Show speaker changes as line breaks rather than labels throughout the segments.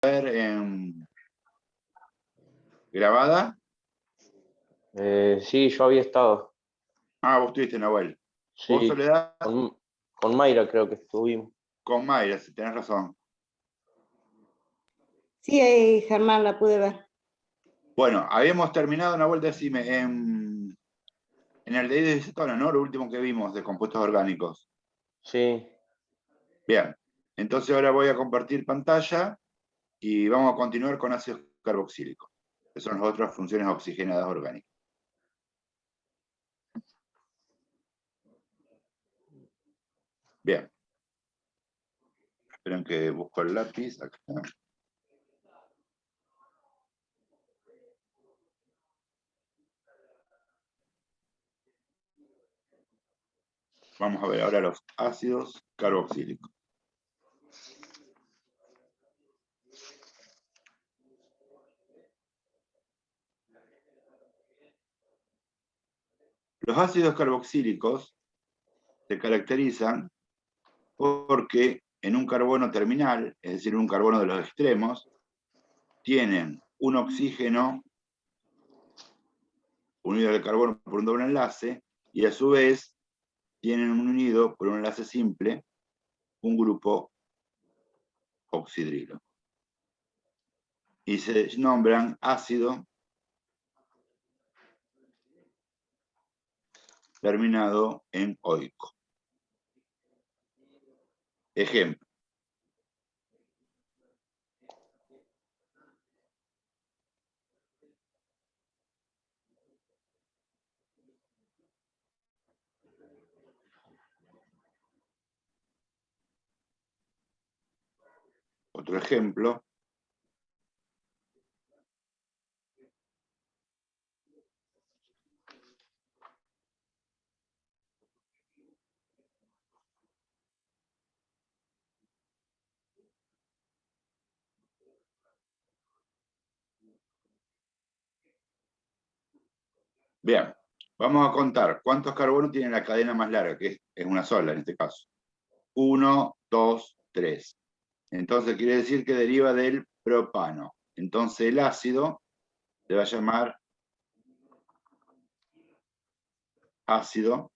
ver grabada?
Sí, yo había estado.
Ah, vos estuviste, Nahuel. Vos,
Sí,
Soledad,
con Mayra creo que estuvimos.
con Mayra, si tenés razón.
Sí, Germán, la pude ver.
Bueno, habíamos terminado, Nahuel, decime, en el de isocetona, ¿no? Lo último que vimos de compuestos orgánicos.
Sí,
Bien, entonces ahora voy a compartir pantalla y vamos a continuar con ácidos carboxílicos, que son las otras funciones oxigenadas orgánicas. Bien. Esperen que busco el lápiz. Acá. Vamos a ver ahora los ácidos carboxílicos. Los ácidos carboxílicos se caracterizan porque en un carbono terminal, es decir, un carbono de los extremos, tienen un oxígeno unido al carbono por un doble enlace y a su vez tienen unido por un enlace simple un grupo oxidrilo. Y se nombran ácido terminado en oico. Ejemplo. Otro ejemplo. Bien, vamos a contar cuántos carbonos tiene la cadena más larga, que es una sola en este caso. 1, 2, 3. Entonces quiere decir que deriva del propano. Entonces el ácido se va a llamar ácido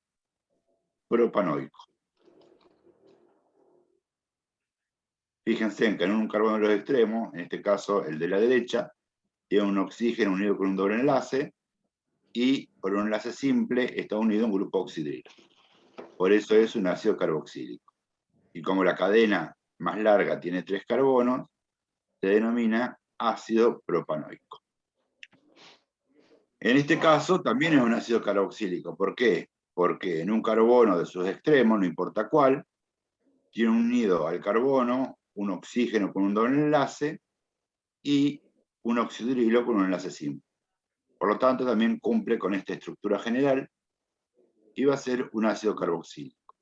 propanoico. Fíjense que en un carbono de los extremos, en este caso el de la derecha, tiene un oxígeno unido con un doble enlace y por un enlace simple está unido a un grupo oxidrilo. Por eso es un ácido carboxílico. Y como la cadena más larga tiene 3 carbonos, se denomina ácido propanoico. En este caso también es un ácido carboxílico. ¿Por qué? Porque en un carbono de sus extremos, no importa cuál, tiene unido al carbono un oxígeno con un doble enlace y un oxidrilo con un enlace simple. Por lo tanto, también cumple con esta estructura general y va a ser un ácido carboxílico.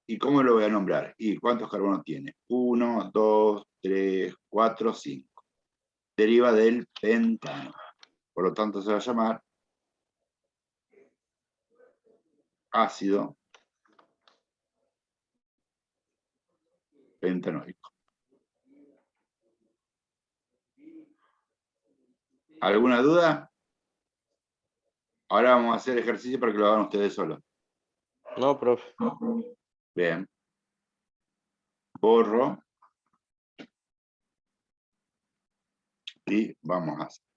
¿Y cómo lo voy a nombrar? ¿Y cuántos carbonos tiene? 1, 2, 3, 4, 5. Deriva del pentano. Por lo tanto, se va a llamar ácido pentanoico. ¿Alguna duda? Ahora vamos a hacer ejercicio para que lo hagan ustedes solos.
no, profe.
Bien. Borro. Y vamos a hacer.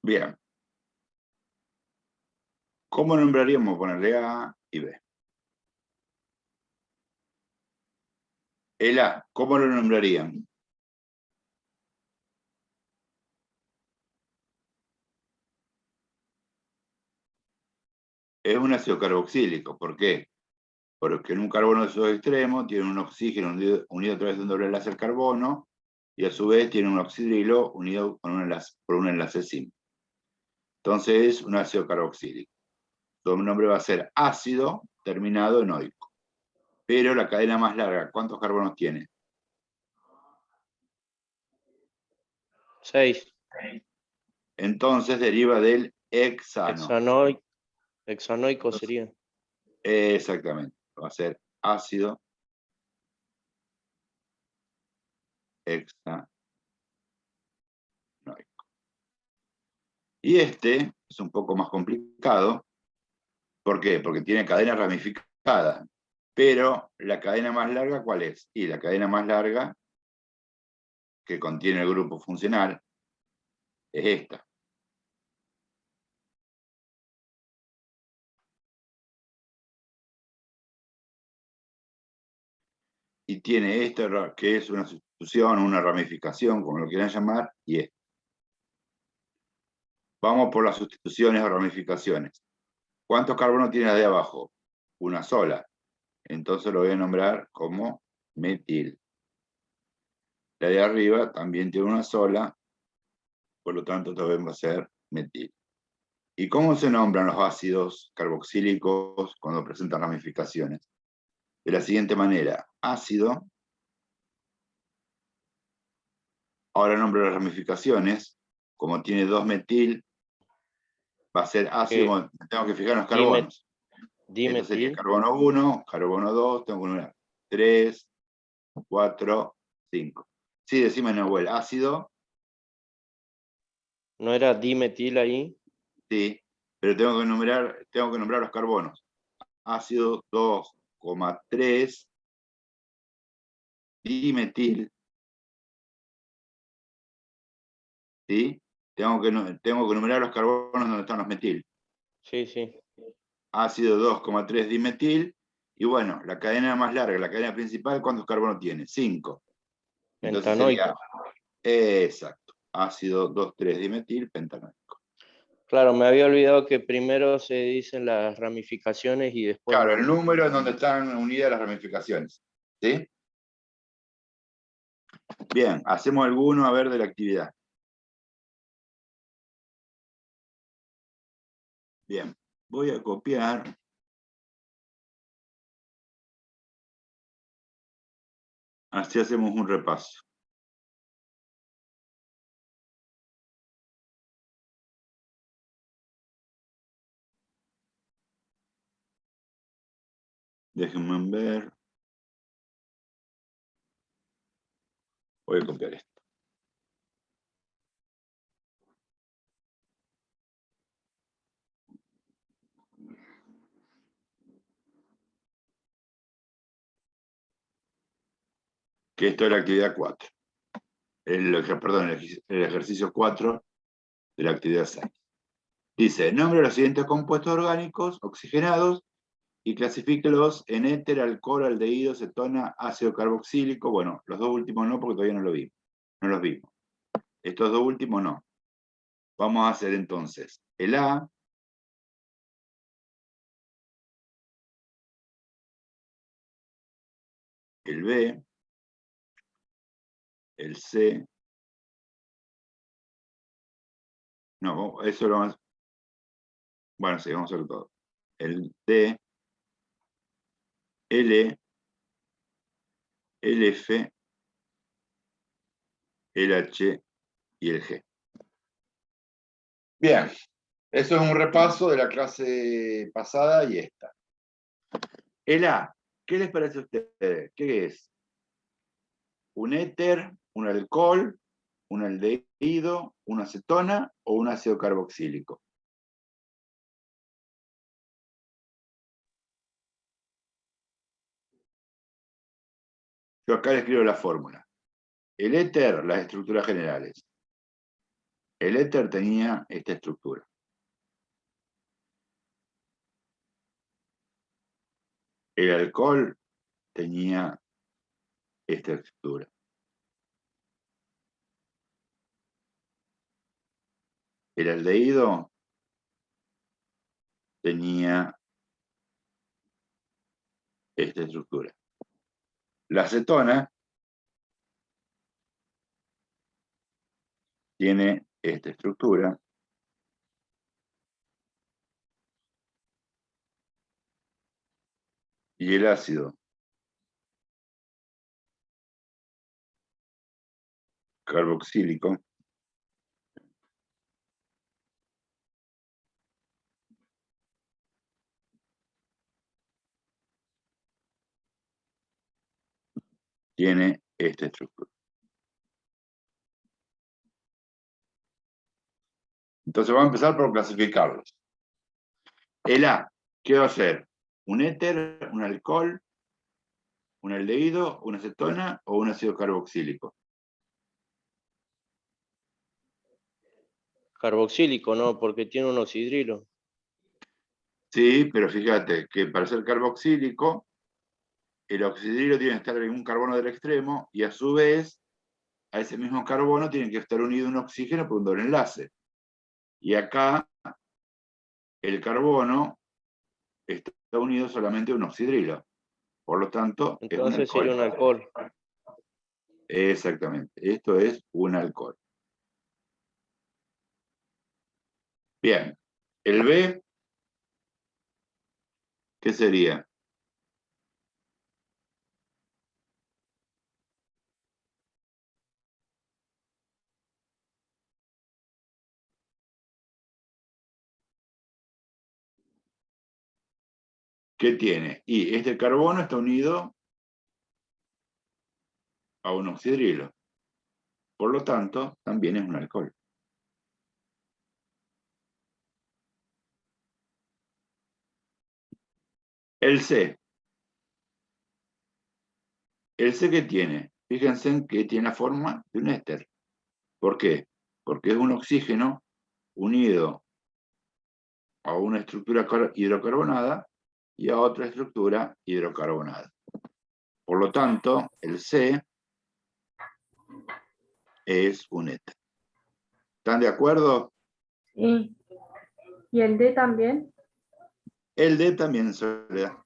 Bien. ¿Cómo nombraríamos? Ponerle A y B. El A, ¿cómo lo nombrarían? Es un ácido carboxílico. ¿Por qué? Porque en un carbono de sus extremos tiene un oxígeno unido a través de un doble enlace al carbono, y a su vez tiene un oxidrilo unido por un enlace simple. Entonces es un ácido carboxílico. Su nombre va a ser ácido terminado en oico. Pero la cadena más larga, ¿cuántos carbonos tiene?
6.
Entonces deriva del hexano.
Hexanoico sería.
Exactamente. Va a ser ácido hexanoico. Y este es un poco más complicado. ¿Por qué? Porque tiene cadena ramificada. Pero la cadena más larga, ¿cuál es? Y la cadena más larga que contiene el grupo funcional es esta. Y tiene esta, que es una sustitución, una ramificación, como lo quieran llamar, y esta. Vamos por las sustituciones o ramificaciones. ¿Cuántos carbonos tiene la de abajo? Una sola. Entonces lo voy a nombrar como metil. La de arriba también tiene una sola, por lo tanto también va a ser metil. ¿Y cómo se nombran los ácidos carboxílicos cuando presentan ramificaciones? De la siguiente manera: ácido. Ahora nombro las ramificaciones. Como tiene 2-metil, va a ser ácido. Tengo que fijar en los carbonos. Esto sería
Dimetil.
carbono 1, carbono 2, tengo que nombrar 3, 4, 5. Sí, decime, Nahuel, ácido,
¿No era dimetil ahí?
sí, pero tengo que nombrar los carbonos. Ácido 2,3 dimetil, ¿sí? Tengo que nombrar los carbonos donde están los metil.
Sí, sí.
Ácido 2,3 dimetil, y bueno, la cadena más larga, la cadena principal, ¿cuántos carbonos tiene? 5. Entonces sería,
Pentanoico.
exacto, ácido 2,3 dimetil pentanoico.
Claro, me había olvidado que primero se dicen las ramificaciones y después
Claro, el
los...
número es donde están unidas las ramificaciones. ¿Sí? Bien, hacemos alguno a ver de la actividad. Bien, voy a copiar. Así hacemos un repaso. Déjenme ver. Voy a copiar esto. Que esto es la actividad 4. Perdón, el ejercicio 4 de la actividad 6. Dice, nombre los siguientes compuestos orgánicos oxigenados y clasifíquelos en éter, alcohol, aldehído, cetona, ácido carboxílico. Bueno, los dos últimos no, porque todavía no lo vimos. No los vimos. Estos dos últimos no. Vamos a hacer entonces el A, el B, el C. No, eso lo vamos. Bueno, sí, vamos a hacer todo. El D, L, el F, el H y el G. Bien, eso es un repaso de la clase pasada y esta. El A, ¿qué les parece a ustedes? ¿Qué es? ¿Un éter, un alcohol, un aldehído, una acetona o un ácido carboxílico? Yo acá les escribo la fórmula. El éter, las estructuras generales. El éter tenía esta estructura. El alcohol tenía esta estructura. El aldehído tenía esta estructura. La acetona tiene esta estructura. Y el ácido carboxílico tiene esta estructura. Entonces vamos a empezar por clasificarlos. El A, ¿qué va a ser? ¿Un éter, un alcohol, un aldehído, una acetona o un ácido carboxílico?
Carboxílico, ¿no? Porque tiene un oxidrilo.
Sí, pero fíjate que para ser carboxílico, el oxidrilo tiene que estar en un carbono del extremo y a su vez, a ese mismo carbono tiene que estar unido un oxígeno por un doble enlace. Y acá, el carbono está unido solamente a un oxidrilo. Por lo tanto, es un
Entonces
alcohol.
sería un alcohol.
Exactamente, esto es un alcohol. Bien, el B, ¿qué sería? ¿Qué tiene? Y este carbono está unido a un oxidrilo. Por lo tanto, también es un alcohol. El C. ¿El C qué tiene? Fíjense en que tiene la forma de un éster. ¿Por qué? Porque es un oxígeno unido a una estructura hidrocarbonada y a otra estructura hidrocarbonada. Por lo tanto, el C es un éter. ¿Están de acuerdo?
Sí. ¿Y el D también?
El D también se da.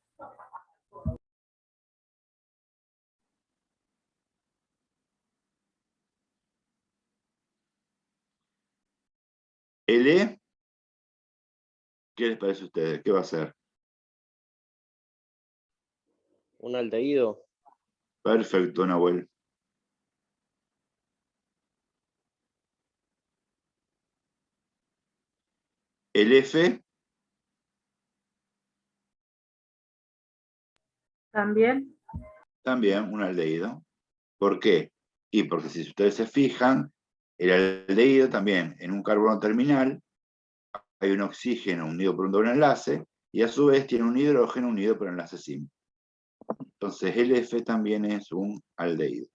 El E, ¿qué les parece a ustedes? ¿Qué va a ser?
Un aldehído.
Perfecto, Nahuel. El F,
¿También?
también un aldehído. ¿Por qué? Y porque si ustedes se fijan, el aldehído también en un carbono terminal hay un oxígeno unido por un doble enlace y a su vez tiene un hidrógeno unido por enlace simple. Entonces el F también es un aldehído.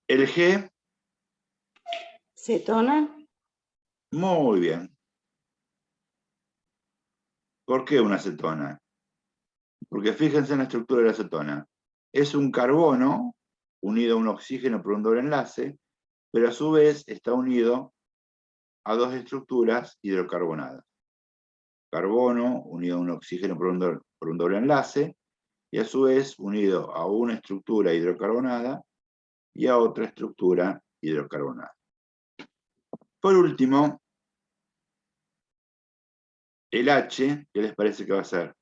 El G,
Cetona.
muy bien. ¿Por qué una acetona? Porque fíjense en la estructura de la acetona. Es un carbono unido a un oxígeno por un doble enlace, pero a su vez está unido a dos estructuras hidrocarbonadas. Carbono unido a un oxígeno por un doble enlace, y a su vez unido a una estructura hidrocarbonada y a otra estructura hidrocarbonada. Por último, el H, ¿qué les parece que va a ser?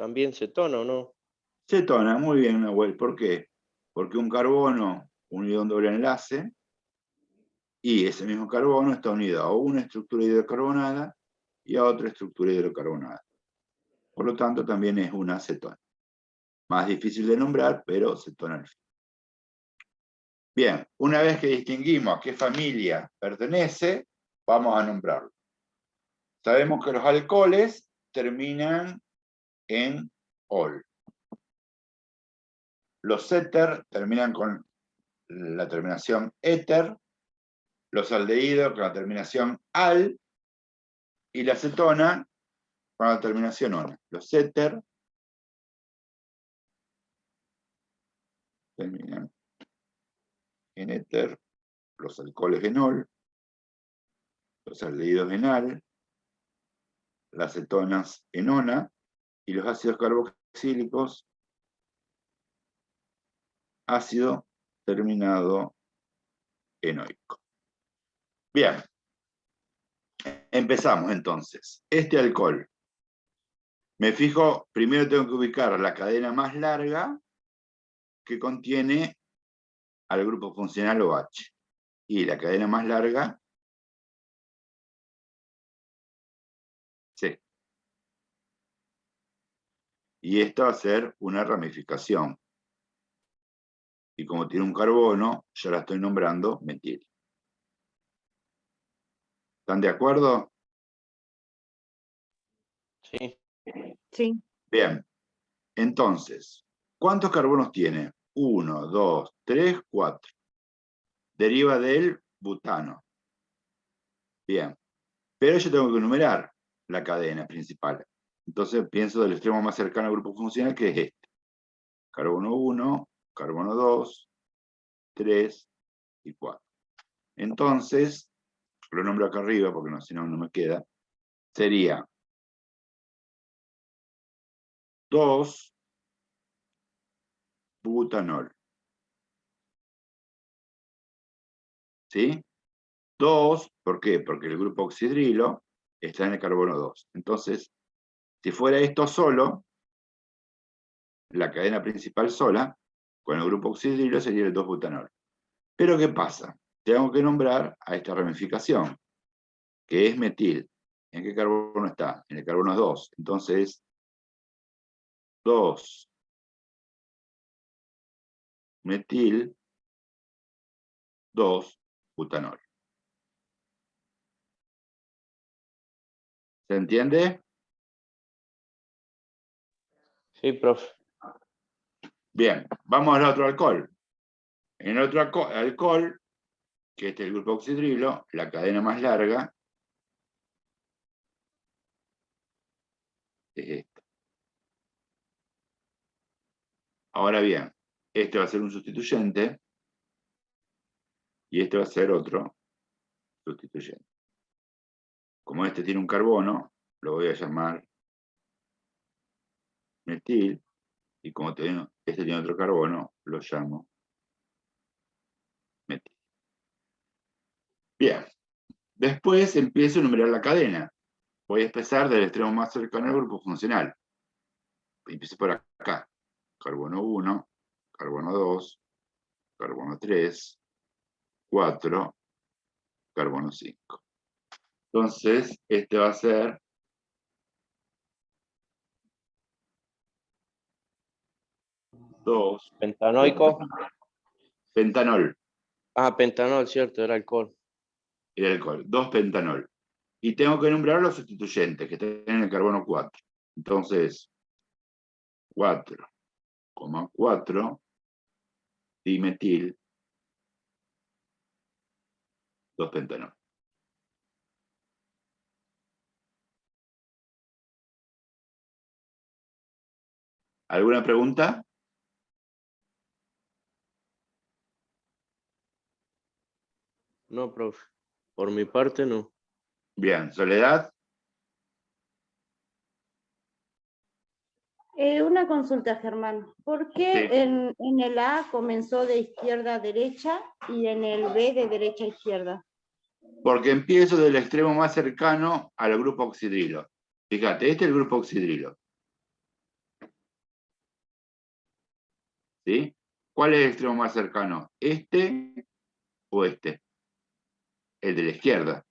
También cetona, ¿o no?
Cetona, muy bien, Nahuel. ¿Por qué? Porque un carbono unido a un doble enlace y ese mismo carbono está unido a una estructura hidrocarbonada y a otra estructura hidrocarbonada. Por lo tanto, también es una cetona. Más difícil de nombrar, pero cetona al fin. Bien, una vez que distinguimos a qué familia pertenece, vamos a nombrarlo. Sabemos que los alcoholes terminan en ol. Los éter terminan con la terminación éter, los aldehídos con la terminación al, y la cetona con la terminación ona. Los éter terminan en éter, los alcoholes en ol, los aldehídos en al, las cetonas en ona, y los ácidos carboxílicos, ácido terminado en oico. Bien, empezamos entonces. Este alcohol, me fijo, primero tengo que ubicar la cadena más larga que contiene al grupo funcional OH. Y la cadena más larga, C. Y esta va a ser una ramificación. Y como tiene un carbono, ya la estoy nombrando metil. ¿Están de acuerdo?
Sí.
Sí.
Bien. Entonces, ¿cuántos carbonos tiene? 1, 2, 3, 4. Deriva del butano. Bien. Pero yo tengo que numerar la cadena principal. Entonces pienso del extremo más cercano al grupo funcional, que es este. Carbono 1, carbono 2, 3 y 4. Entonces, lo nombro acá arriba porque si no, no me queda. Sería 2 butanol. ¿Sí? 2, ¿por qué? Porque el grupo oxidrilo está en el carbono 2. Entonces, si fuera esto solo, la cadena principal sola, con el grupo oxidrilo sería el 2-butanol. Pero ¿qué pasa? Tengo que nombrar a esta ramificación, que es metil. ¿En qué carbono está? En el carbono 2. Entonces, 2 metil, 2 butanol. ¿Se entiende?
Sí, profe.
Bien, vamos al otro alcohol. En el otro alcohol, que este es el grupo oxidrilo, la cadena más larga es esta. Ahora bien, este va a ser un sustituyente y este va a ser otro sustituyente. Como este tiene un carbono, lo voy a llamar metil, y como este tiene otro carbono, lo llamo metil. Bien, después empiezo a numerar la cadena. Voy a empezar del extremo más cercano al grupo funcional. Empiezo por acá. Carbono 1, carbono 2, carbono 3, 4, carbono 5. Entonces, este va a ser 2
Pentanoico.
pentanol,
Ah, pentanol, cierto, era alcohol.
el alcohol, 2 pentanol. Y tengo que nombrar los sustituyentes que están en el carbono 4. Entonces, 4,4 dimetil 2 pentanol. ¿Alguna pregunta?
No, profe. Por mi parte, no.
Bien, Soledad.
Una consulta, Germán. ¿Por qué
Sí.
en el A comenzó de izquierda a derecha y en el B de derecha a izquierda?
Porque empiezo del extremo más cercano al grupo oxidrilo. Fíjate, este es el grupo oxidrilo. ¿Sí? ¿Cuál es el extremo más cercano? ¿Este o este? El de la izquierda.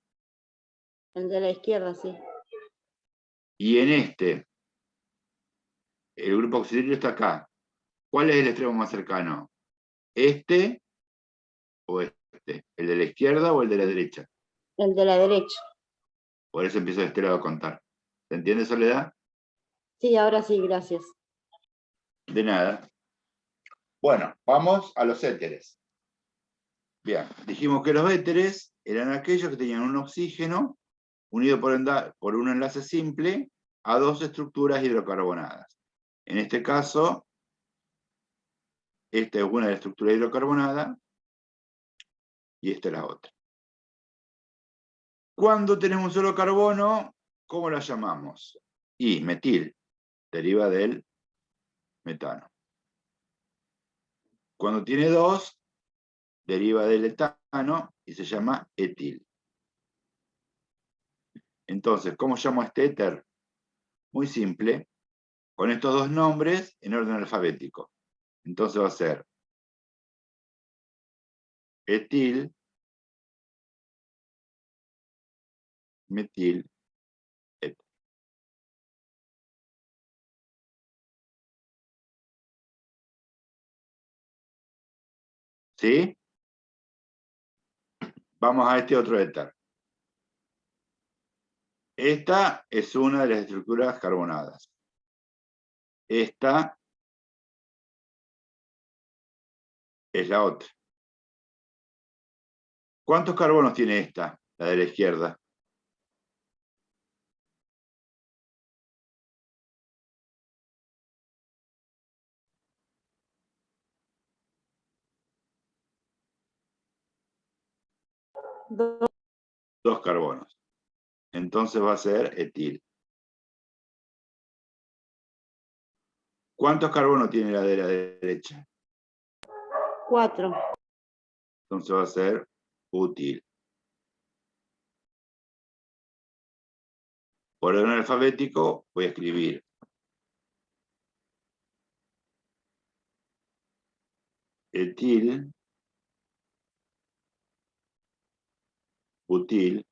El de la izquierda, sí.
Y en este, el grupo oxidrilo está acá. ¿Cuál es el extremo más cercano? ¿Este o este? ¿El de la izquierda o el de la derecha?
El de la derecha.
Por eso empiezo de este lado a contar. ¿Se entiende, Soledad?
Sí, ahora sí, gracias.
De nada. Bueno, vamos a los éteres. Bien, dijimos que los éteres eran aquellos que tenían un oxígeno unido por un enlace simple a dos estructuras hidrocarbonadas. En este caso, esta es una de las estructuras hidrocarbonadas y esta es la otra. Cuando tenemos un solo carbono, ¿cómo la llamamos? Y metil, deriva del metano. Cuando tiene dos, deriva del etano y se llama etil. Entonces, ¿cómo llamo a este éter? Muy simple, con estos dos nombres en orden alfabético. Entonces va a ser etil, metil, éter. ¿Sí? Vamos a este otro éter. Esta es una de las estructuras carbonadas. Esta es la otra. ¿Cuántos carbonos tiene esta, la de la izquierda?
Dos.
Dos carbonos. Entonces va a ser etil. ¿Cuántos carbonos tiene la de la derecha?
4.
Entonces va a ser útil. Por orden alfabético voy a escribir etil, butil,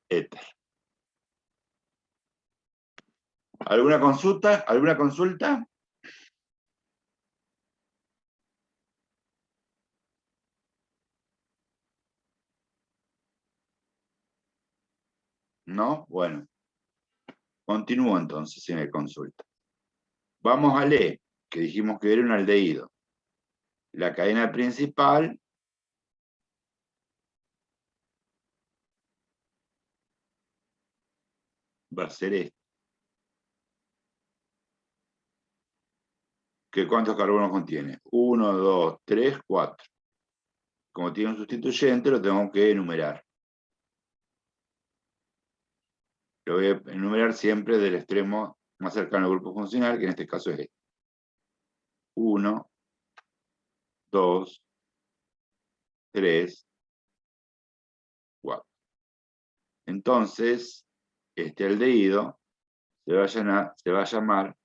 éter. ¿Alguna consulta? ¿Alguna consulta? ¿No? Bueno. Continúo entonces si me consulta. Vamos al E, que dijimos que era un aldehído. La cadena principal va a ser esta. ¿Que cuántos carbonos contiene? 1, 2, 3, 4. Como tiene un sustituyente, lo tengo que enumerar. Lo voy a enumerar siempre del extremo más cercano al grupo funcional, que en este caso es este. 1, 2, 3, 4. Entonces, este aldehído se va a llamar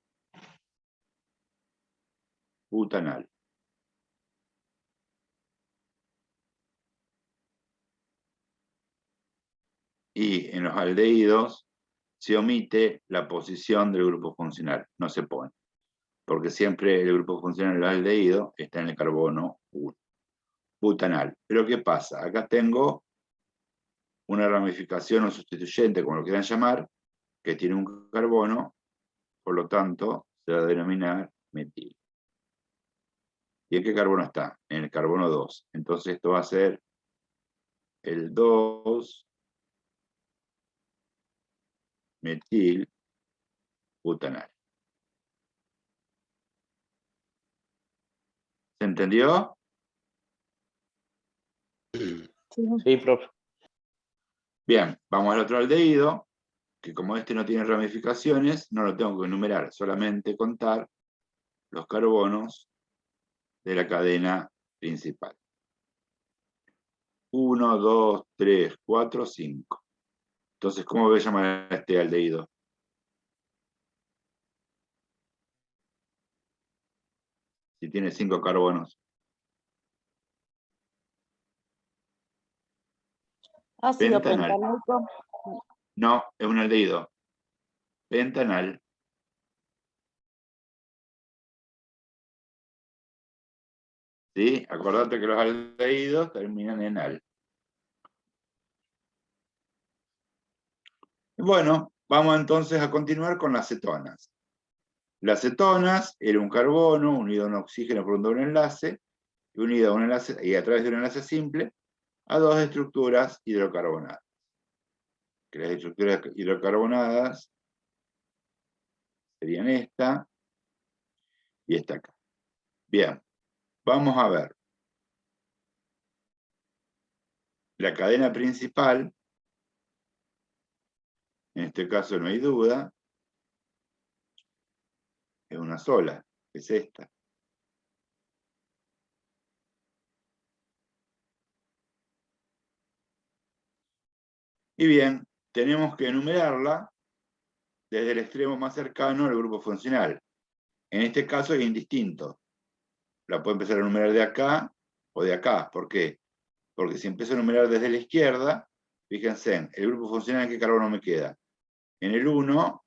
butanal. Y en los aldehídos se omite la posición del grupo funcional, no se pone, porque siempre el grupo funcional del aldehído está en el carbono 1, butanal. Pero ¿qué pasa? Acá tengo una ramificación o sustituyente, como lo quieran llamar, que tiene un carbono, por lo tanto se va a denominar metil. ¿Y en qué carbono está? En el carbono 2. Entonces esto va a ser el 2 metil butanal. ¿Se entendió?
Sí, profe.
Bien, vamos al otro aldehído, que como este no tiene ramificaciones, no lo tengo que enumerar, solamente contar los carbonos de la cadena principal. 1, 2, 3, 4, 5. Entonces, ¿cómo voy a llamar a este aldehído? Si tiene 5 carbonos.
Ácido
Pentanal.
pentanoico.
No, es un aldehído. Pentanal. ¿Sí? Acordate que los aldehídos terminan en al. Bueno, vamos entonces a continuar con las cetonas. Las cetonas era un carbono unido a un oxígeno por un doble enlace, unido a un enlace, y a través de un enlace simple, a dos estructuras hidrocarbonadas. Que las estructuras hidrocarbonadas serían esta y esta acá. Bien, vamos a ver. La cadena principal, en este caso no hay duda, es una sola, es esta. Y bien, tenemos que enumerarla desde el extremo más cercano al grupo funcional. En este caso es indistinto. La puedo empezar a enumerar de acá o de acá. ¿Por qué? Porque si empiezo a enumerar desde la izquierda, fíjense, el grupo funcional en qué carbono me queda. En el 1,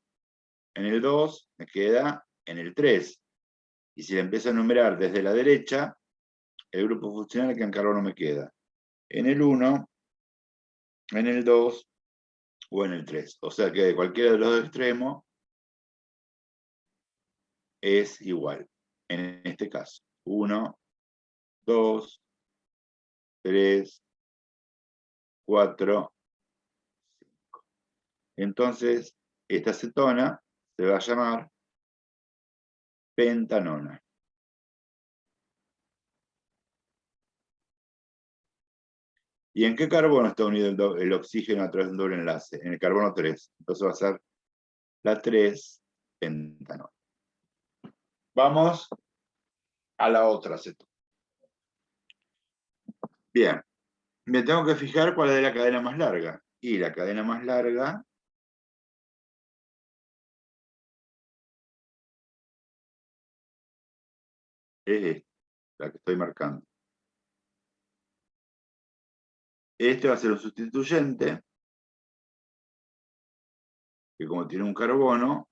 en el 2, me queda en el 3. Y si la empiezo a enumerar desde la derecha, el grupo funcional en qué carbono me queda. En el 1, en el 2 o en el 3. O sea que de cualquiera de los dos extremos es igual. En este caso, 1, 2, 3, 4, 5. Entonces, esta cetona se va a llamar pentanona. ¿Y en qué carbono está unido el oxígeno a través de un doble enlace? En el carbono 3. Entonces va a ser la 3-pentanona. Vamos a la otra cetona. Bien, me tengo que fijar cuál es la cadena más larga. Y la cadena más larga es esta, la que estoy marcando. Este va a ser un sustituyente, que como tiene un carbono,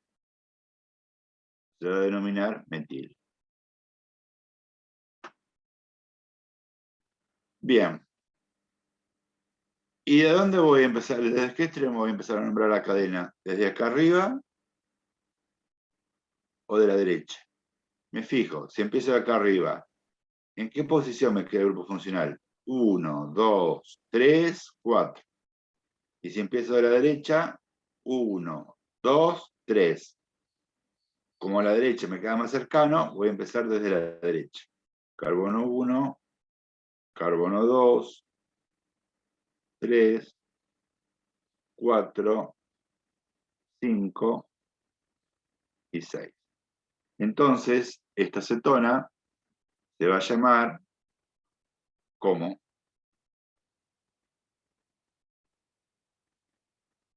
se va a denominar metil. Bien. ¿Y de dónde voy a empezar? ¿Desde qué extremo voy a empezar a nombrar la cadena? ¿Desde acá arriba o de la derecha? Me fijo, si empiezo de acá arriba, ¿en qué posición me queda el grupo funcional? 1, 2, 3, 4. Y si empiezo de la derecha, 1, 2, 3. Como a la derecha me queda más cercano, voy a empezar desde la derecha. Carbono 1, carbono 2, 3, 4, 5 y 6. Entonces, esta cetona se va a llamar como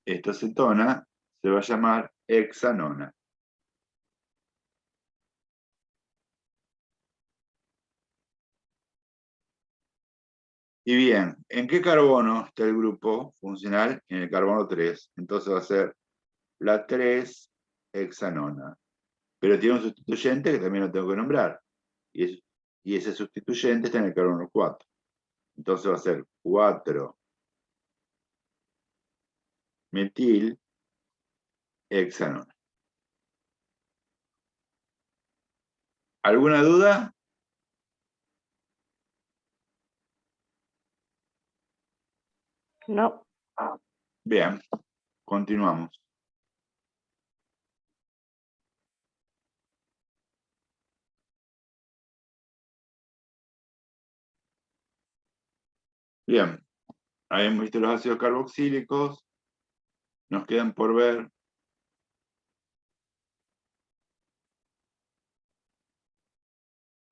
esta cetona se va a llamar hexanona. Y bien, ¿en qué carbono está el grupo funcional? En el carbono 3. Entonces va a ser la 3-hexanona. Pero tiene un sustituyente que también lo tengo que nombrar. Y ese sustituyente está en el carbono 4. Entonces va a ser 4-metil-hexanona. ¿Alguna duda?
No.
Bien, continuamos. Bien, ahí hemos visto los ácidos carboxílicos. Nos quedan por ver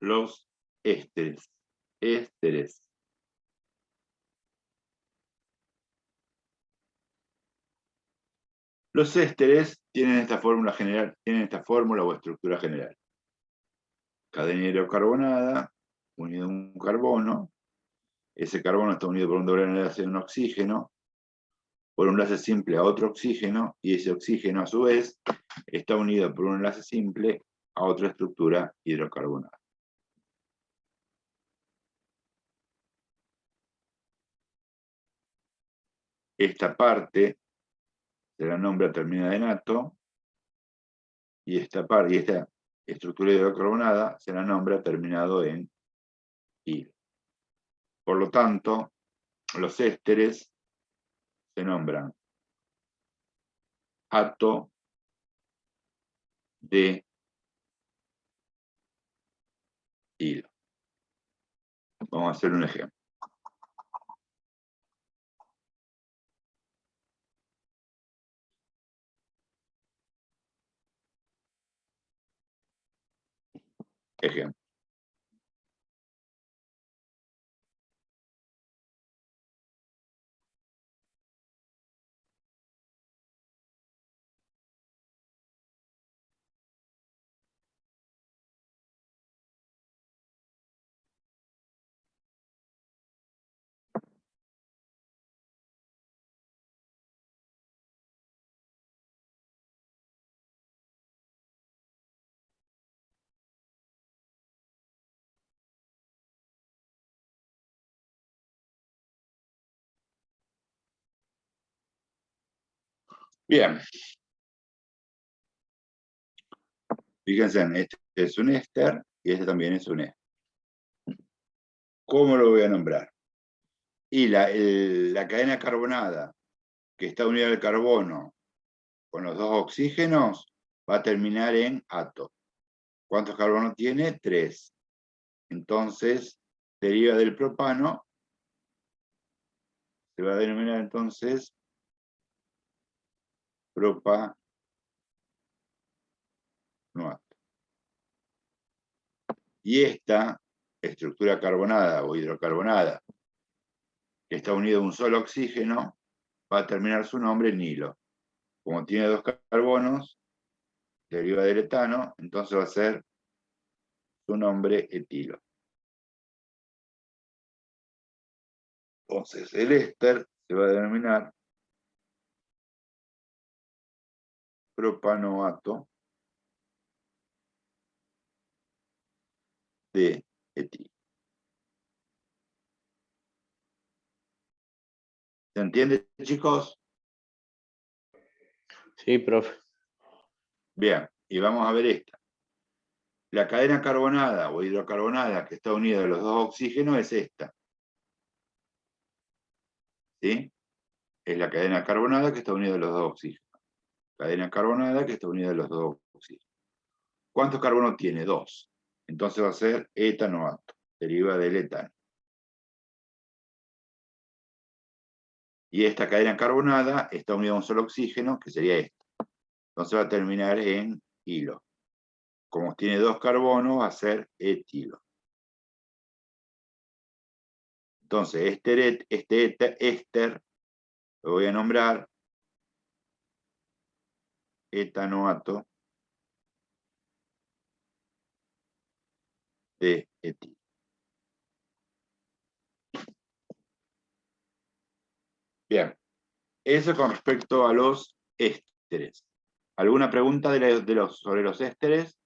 los ésteres. Ésteres. Los ésteres tienen esta fórmula general, tienen esta fórmula o estructura general. Cadena hidrocarbonada, unido a un carbono. Ese carbono está unido por un doble enlace de un oxígeno, por un enlace simple a otro oxígeno, y ese oxígeno a su vez está unido por un enlace simple a otra estructura hidrocarbonada. esta parte se la nombra terminada en ato, y esta estructura hidrocarbonada se la nombra terminado en hilo. Por lo tanto, los ésteres se nombran ato de hilo. Vamos a hacer un ejemplo. Ejemplo. Bien. Fíjense, este es un éster y este también es un éster. ¿Cómo lo voy a nombrar? Y la cadena carbonada que está unida al carbono con los dos oxígenos va a terminar en ato. ¿Cuántos carbonos tiene? 3. Entonces, deriva del propano, se va a denominar entonces propanoato. Y esta estructura carbonada o hidrocarbonada, que está unida a un solo oxígeno, va a terminar su nombre en hilo. Como tiene 2 carbonos, deriva del etano, entonces va a ser su nombre etilo. Entonces, el éster se va a denominar propanoato de etilo. ¿Se entiende, chicos?
Sí, profe.
Bien, y vamos a ver esta. La cadena carbonada o hidrocarbonada que está unida a los dos oxígenos es esta. ¿Sí? Es la cadena carbonada que está unida a los dos oxígenos. Cadena carbonada que está unida a los dos oxígenos. ¿Cuántos carbonos tiene? 2. Entonces va a ser etanoato, deriva del etano. Y esta cadena carbonada está unida a un solo oxígeno, que sería esta. Entonces va a terminar en hilo. Como tiene 2 carbonos, va a ser etilo. Entonces, este éster lo voy a nombrar etanoato de etilo. Bien, eso con respecto a los ésteres. ¿Alguna pregunta sobre los ésteres?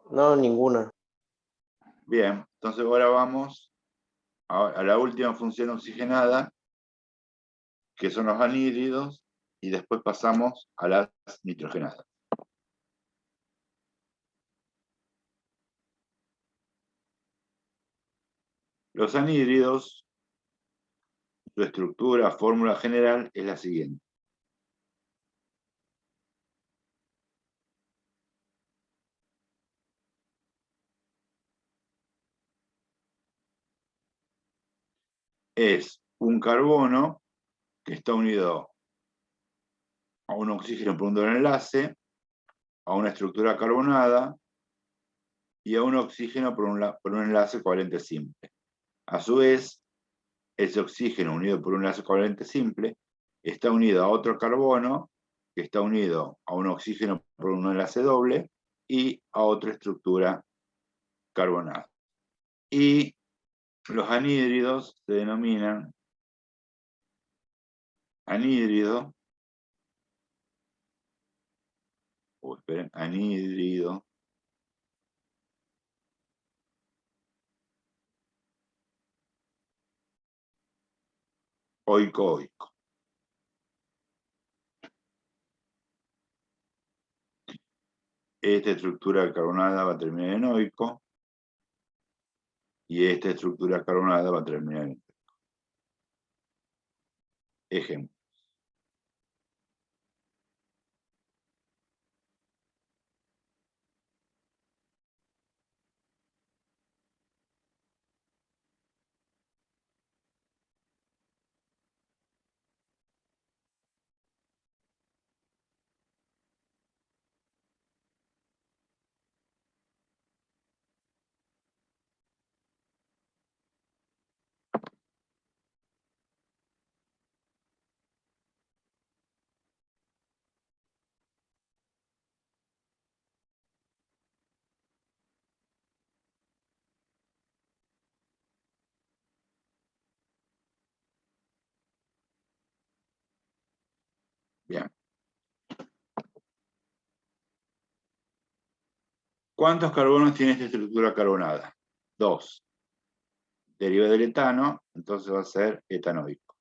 No, ninguna.
Bien, entonces ahora vamos a la última función oxigenada, que son los anhídridos, y después pasamos a las nitrogenadas. Los anhídridos, su estructura, fórmula general es la siguiente. Es un carbono que está unido a un oxígeno por un doble enlace, a una estructura carbonada y a un oxígeno por un enlace covalente simple. A su vez, ese oxígeno unido por un enlace covalente simple está unido a otro carbono que está unido a un oxígeno por un enlace doble y a otra estructura carbonada. Y los anhídridos se denominan anhídrido, anhídrido oico-oico. Esta estructura carbonada va a terminar en oico. Y esta estructura carbonada va a terminar en oico. Ejemplo. Bien. ¿Cuántos carbonos tiene esta estructura carbonada? 2. Deriva del etano, entonces va a ser etanoico.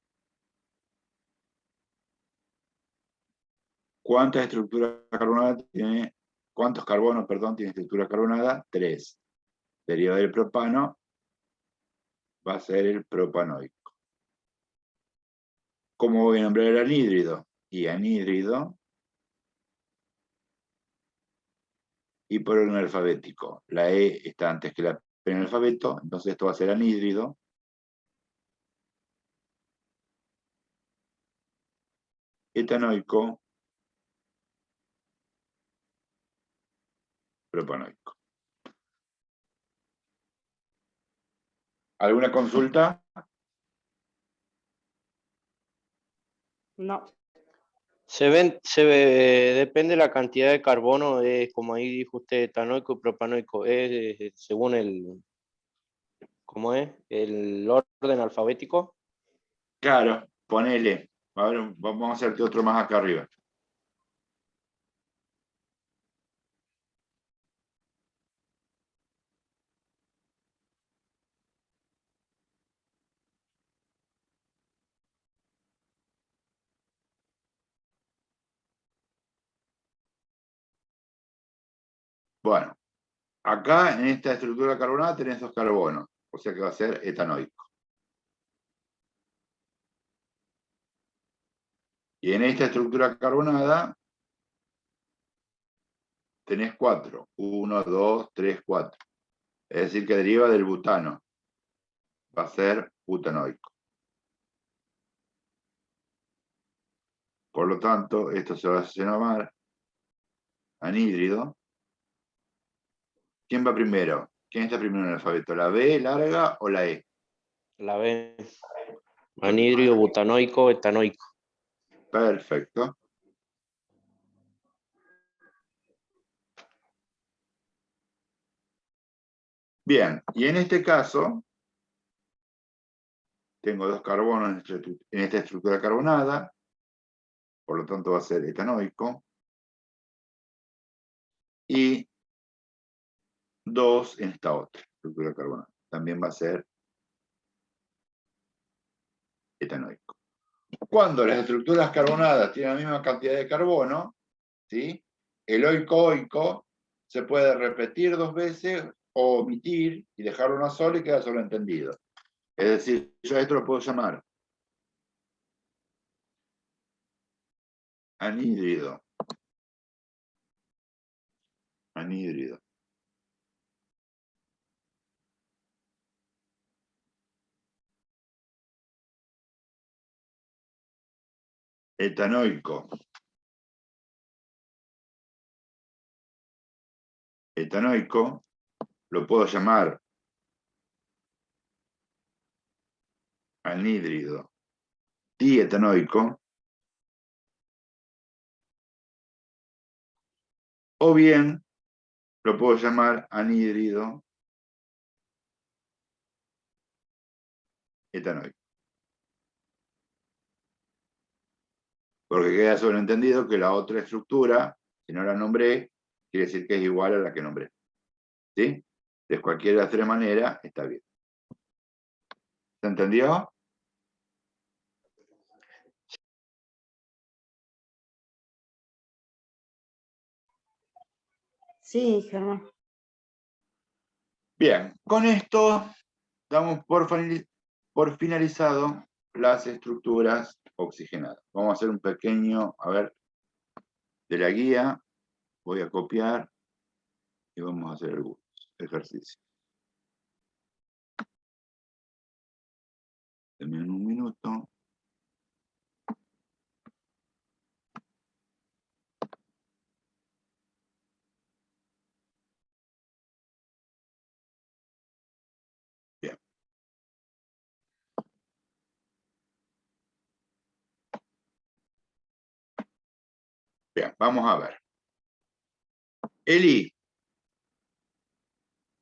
¿Cuántas estructuras carbonadas tiene? ¿Cuántos carbonos, perdón, tiene estructura carbonada? 3. Deriva del propano, va a ser el propanoico. ¿Cómo voy a nombrar el anhídrido? Y anhídrido, y por orden alfabético. La E está antes que la P en el alfabeto, entonces esto va a ser anhídrido. Etanoico, propanoico. ¿Alguna consulta?
No.
Depende de la cantidad de carbono, como ahí dijo usted, etanoico y propanoico, es según ¿cómo es? El orden alfabético.
Claro, ponele. A ver, vamos a hacerte otro más acá arriba. Bueno, acá en esta estructura carbonada tenés 2 carbonos, o sea que va a ser etanoico. Y en esta estructura carbonada tenés 4. 1, 2, 3, 4. Es decir, que deriva del butano. Va a ser butanoico. Por lo tanto, esto se va a llamar anhídrido. ¿Quién va primero? ¿Quién está primero en el alfabeto? ¿La B larga o la E?
La B. Anhídrido, butanoico, etanoico.
Perfecto. Bien, y en este caso, tengo 2 carbonos en esta estructura carbonada, por lo tanto va a ser etanoico, y 2 en esta otra estructura carbonada, también va a ser etanoico. Cuando las estructuras carbonadas tienen la misma cantidad de carbono, ¿sí? El oico-oico se puede repetir 2 veces o omitir y dejar una sola y queda sobreentendido. Es decir, yo a esto lo puedo llamar anhídrido. Anhídrido. Etanoico. Etanoico lo puedo llamar anhídrido dietanoico, o bien lo puedo llamar anhídrido etanoico. Porque queda sobreentendido que la otra estructura, si no la nombré, quiere decir que es igual a la que nombré. ¿Sí? De cualquiera de las 3 maneras está bien. ¿Se entendió?
Sí, Germán.
Bien, con esto damos por finalizado las estructuras oxigenadas. Vamos a hacer un pequeño, a ver, de la guía. Voy a copiar y vamos a hacer algunos ejercicios. Denme un minuto. Bien. Bien, vamos a ver. Eli,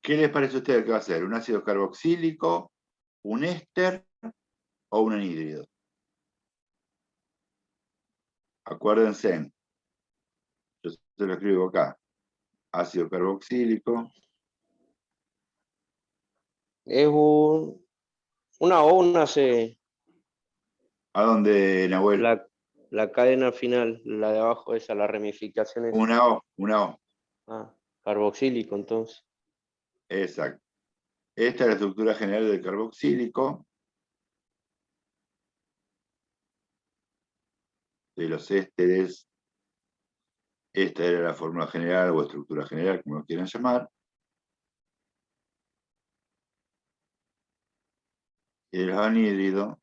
¿qué les parece a ustedes que va a ser? ¿Un ácido carboxílico, un éster o un anhídrido? Acuérdense, yo se lo escribo acá. Ácido carboxílico.
Es una O, una C.
¿A dónde, Nahuel?
La cadena final, la de abajo, esa, la ramificación es
Una O, una O.
carboxílico, entonces.
Exacto. Esta es la estructura general del carboxílico, de los ésteres. Esta era la fórmula general o estructura general, como lo quieran llamar. Y el anhídrido.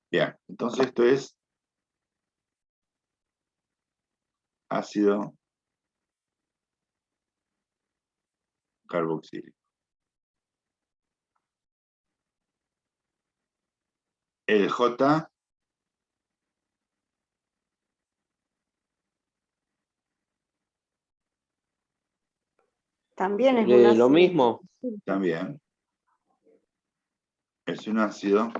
Bien, entonces esto es ácido carboxílico. El J
También es un
Lo
ácido.
mismo.
también es un ácido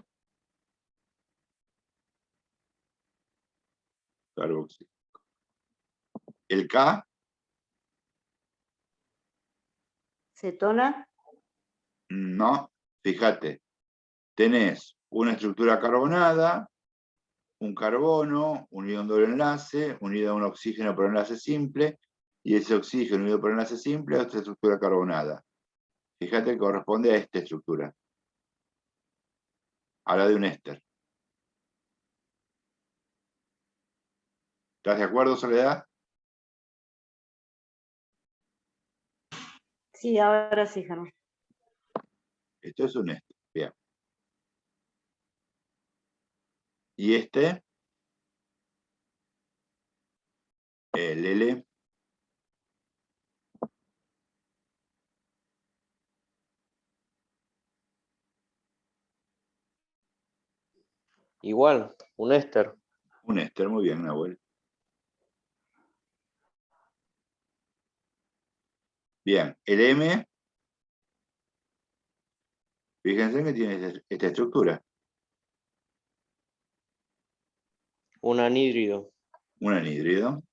carboxílico. El K,
Cetona.
no, fíjate, tenés una estructura carbonada, un carbono unido a un doble enlace, unido a un oxígeno por enlace simple, y ese oxígeno unido por enlace simple a otra estructura carbonada. Fíjate que corresponde a esta estructura, a la de un éster. ¿Estás de acuerdo, Soledad?
Sí, ahora sí, Germán.
Esto es un éster, bien. Y este, el L,
Igual, un éster.
un éster, muy bien, Nahuel. Bien, el M, fíjense que tiene esta estructura,
Un anhídrido.
un anhídrido.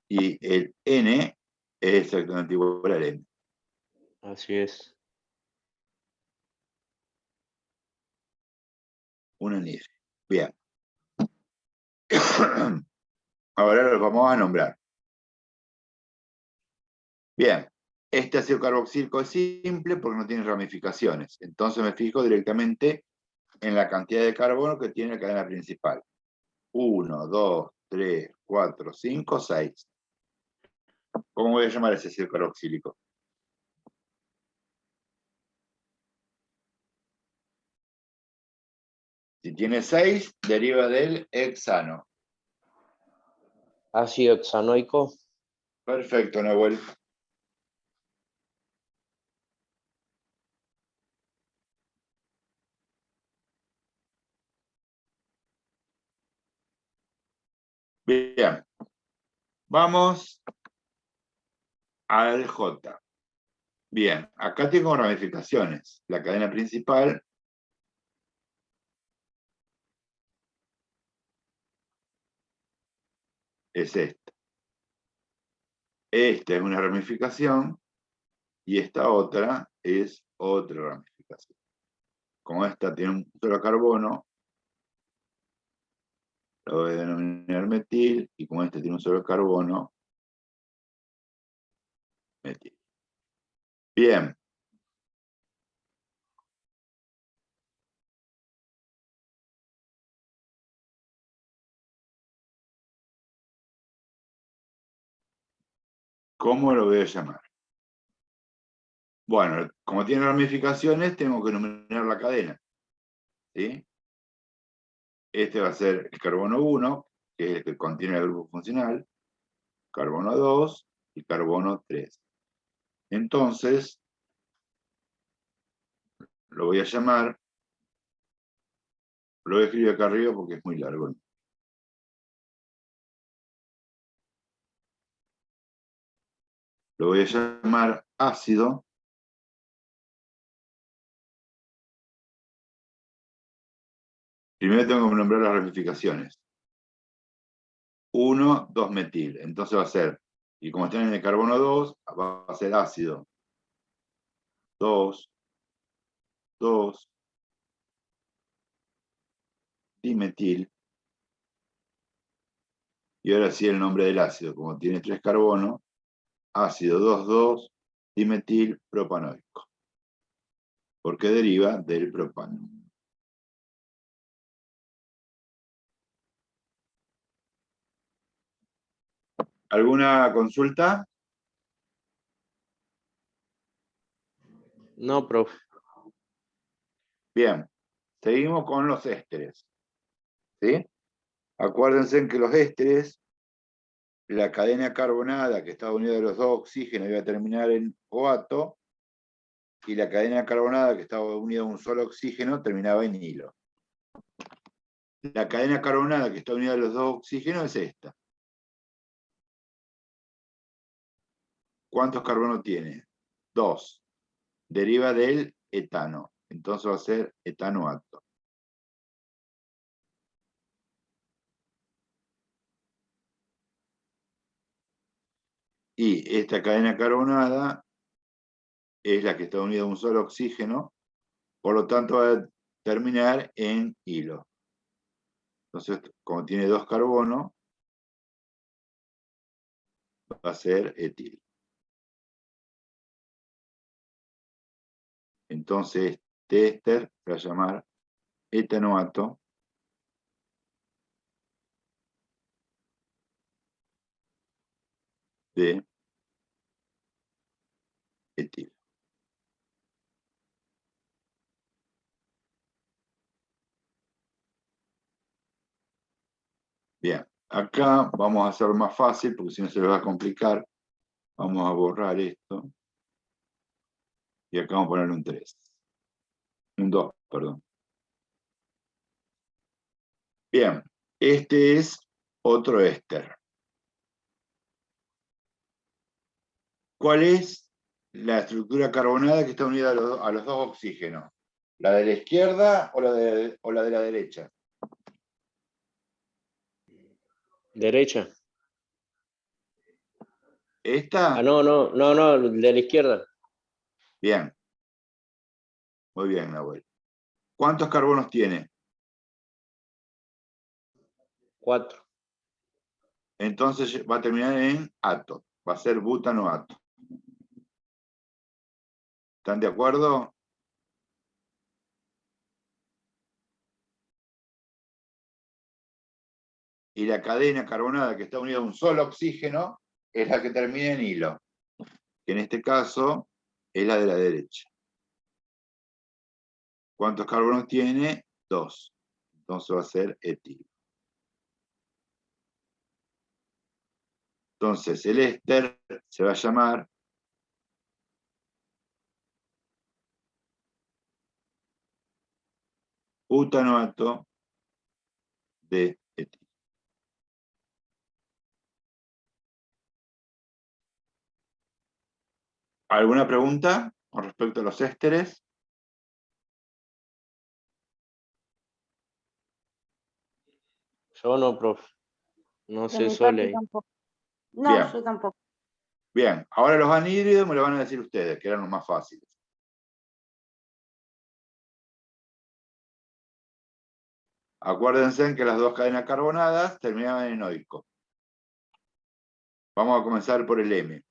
Y el N es exactamente igual al M.
Así es.
Un anhídrido. Bien. Ahora los vamos a nombrar. Bien. Este ácido carboxílico es simple porque no tiene ramificaciones. Entonces me fijo directamente en la cantidad de carbono que tiene la cadena principal. 1, 2, 3, 4, 5, 6. ¿Cómo voy a llamar ese ácido carboxílico? Si tiene 6, deriva del hexano.
Ácido hexanoico.
Perfecto, Nahuel. Bien. Vamos al J. Bien, acá tengo ramificaciones. La cadena principal es esta. Esta es una ramificación y esta otra es otra ramificación. Como esta tiene un solo carbono, lo voy a denominar metil, y como este tiene un solo carbono, metil. Bien. ¿Cómo lo voy a llamar? Bueno, como tiene ramificaciones, tengo que enumerar la cadena. ¿Sí? Este va a ser el carbono 1, que es el que contiene el grupo funcional, carbono 2 y carbono 3. Entonces, lo voy a llamar, lo voy a escribir acá arriba porque es muy largo. Lo voy a llamar ácido. Primero tengo que nombrar las ramificaciones. 1, 2 metil. Entonces va a ser, y como están en el carbono 2, va a ser ácido 2, 2, dimetil. Y ahora sí el nombre del ácido, como tiene 3 carbonos, ácido 2,2 dimetil propanoico, porque deriva del propano. ¿Alguna consulta?
No, profe.
Bien, seguimos con los ésteres. ¿Sí? Acuérdense que los ésteres, la cadena carbonada que estaba unida a los dos oxígenos iba a terminar en OATO, y la cadena carbonada que estaba unida a un solo oxígeno terminaba en hilo. La cadena carbonada que está unida a los dos oxígenos es esta. ¿Cuántos carbonos tiene? 2. Deriva del etano. Entonces va a ser etanoato. Y esta cadena carbonada es la que está unida a un solo oxígeno, por lo tanto va a terminar en hilo. Entonces, como tiene 2 carbonos, va a ser etil. Entonces, este éster se va a llamar etanoato de etil. Bien, acá vamos a hacerlo más fácil, porque si no se le va a complicar. Vamos a borrar esto. Y acá vamos a ponerle un 3. Un 2, perdón. Bien, este es otro éster. ¿Cuál es la estructura carbonada que está unida a los dos oxígenos? ¿La de la izquierda o la de la derecha?
Derecha.
¿Esta?
Ah, no, de la izquierda.
Bien. Muy bien, Nahuel. ¿Cuántos carbonos tiene?
4.
Entonces va a terminar en ato. Va a ser butanoato. ¿Están de acuerdo? Y la cadena carbonada que está unida a un solo oxígeno es la que termina en hilo, que en este caso es la de la derecha. ¿Cuántos carbonos tiene? 2. Entonces va a ser etilo. Entonces el éster se va a llamar butanoato de etilo. ¿Alguna pregunta con respecto a los ésteres?
Yo no, profe. No
De
sé
mi parte
Sole ahí.
tampoco. No,
Bien,
yo tampoco.
Bien, ahora los anhídridos me lo van a decir ustedes, que eran los más fáciles. Acuérdense que las dos cadenas carbonadas terminaban en oico. Vamos a comenzar por el M.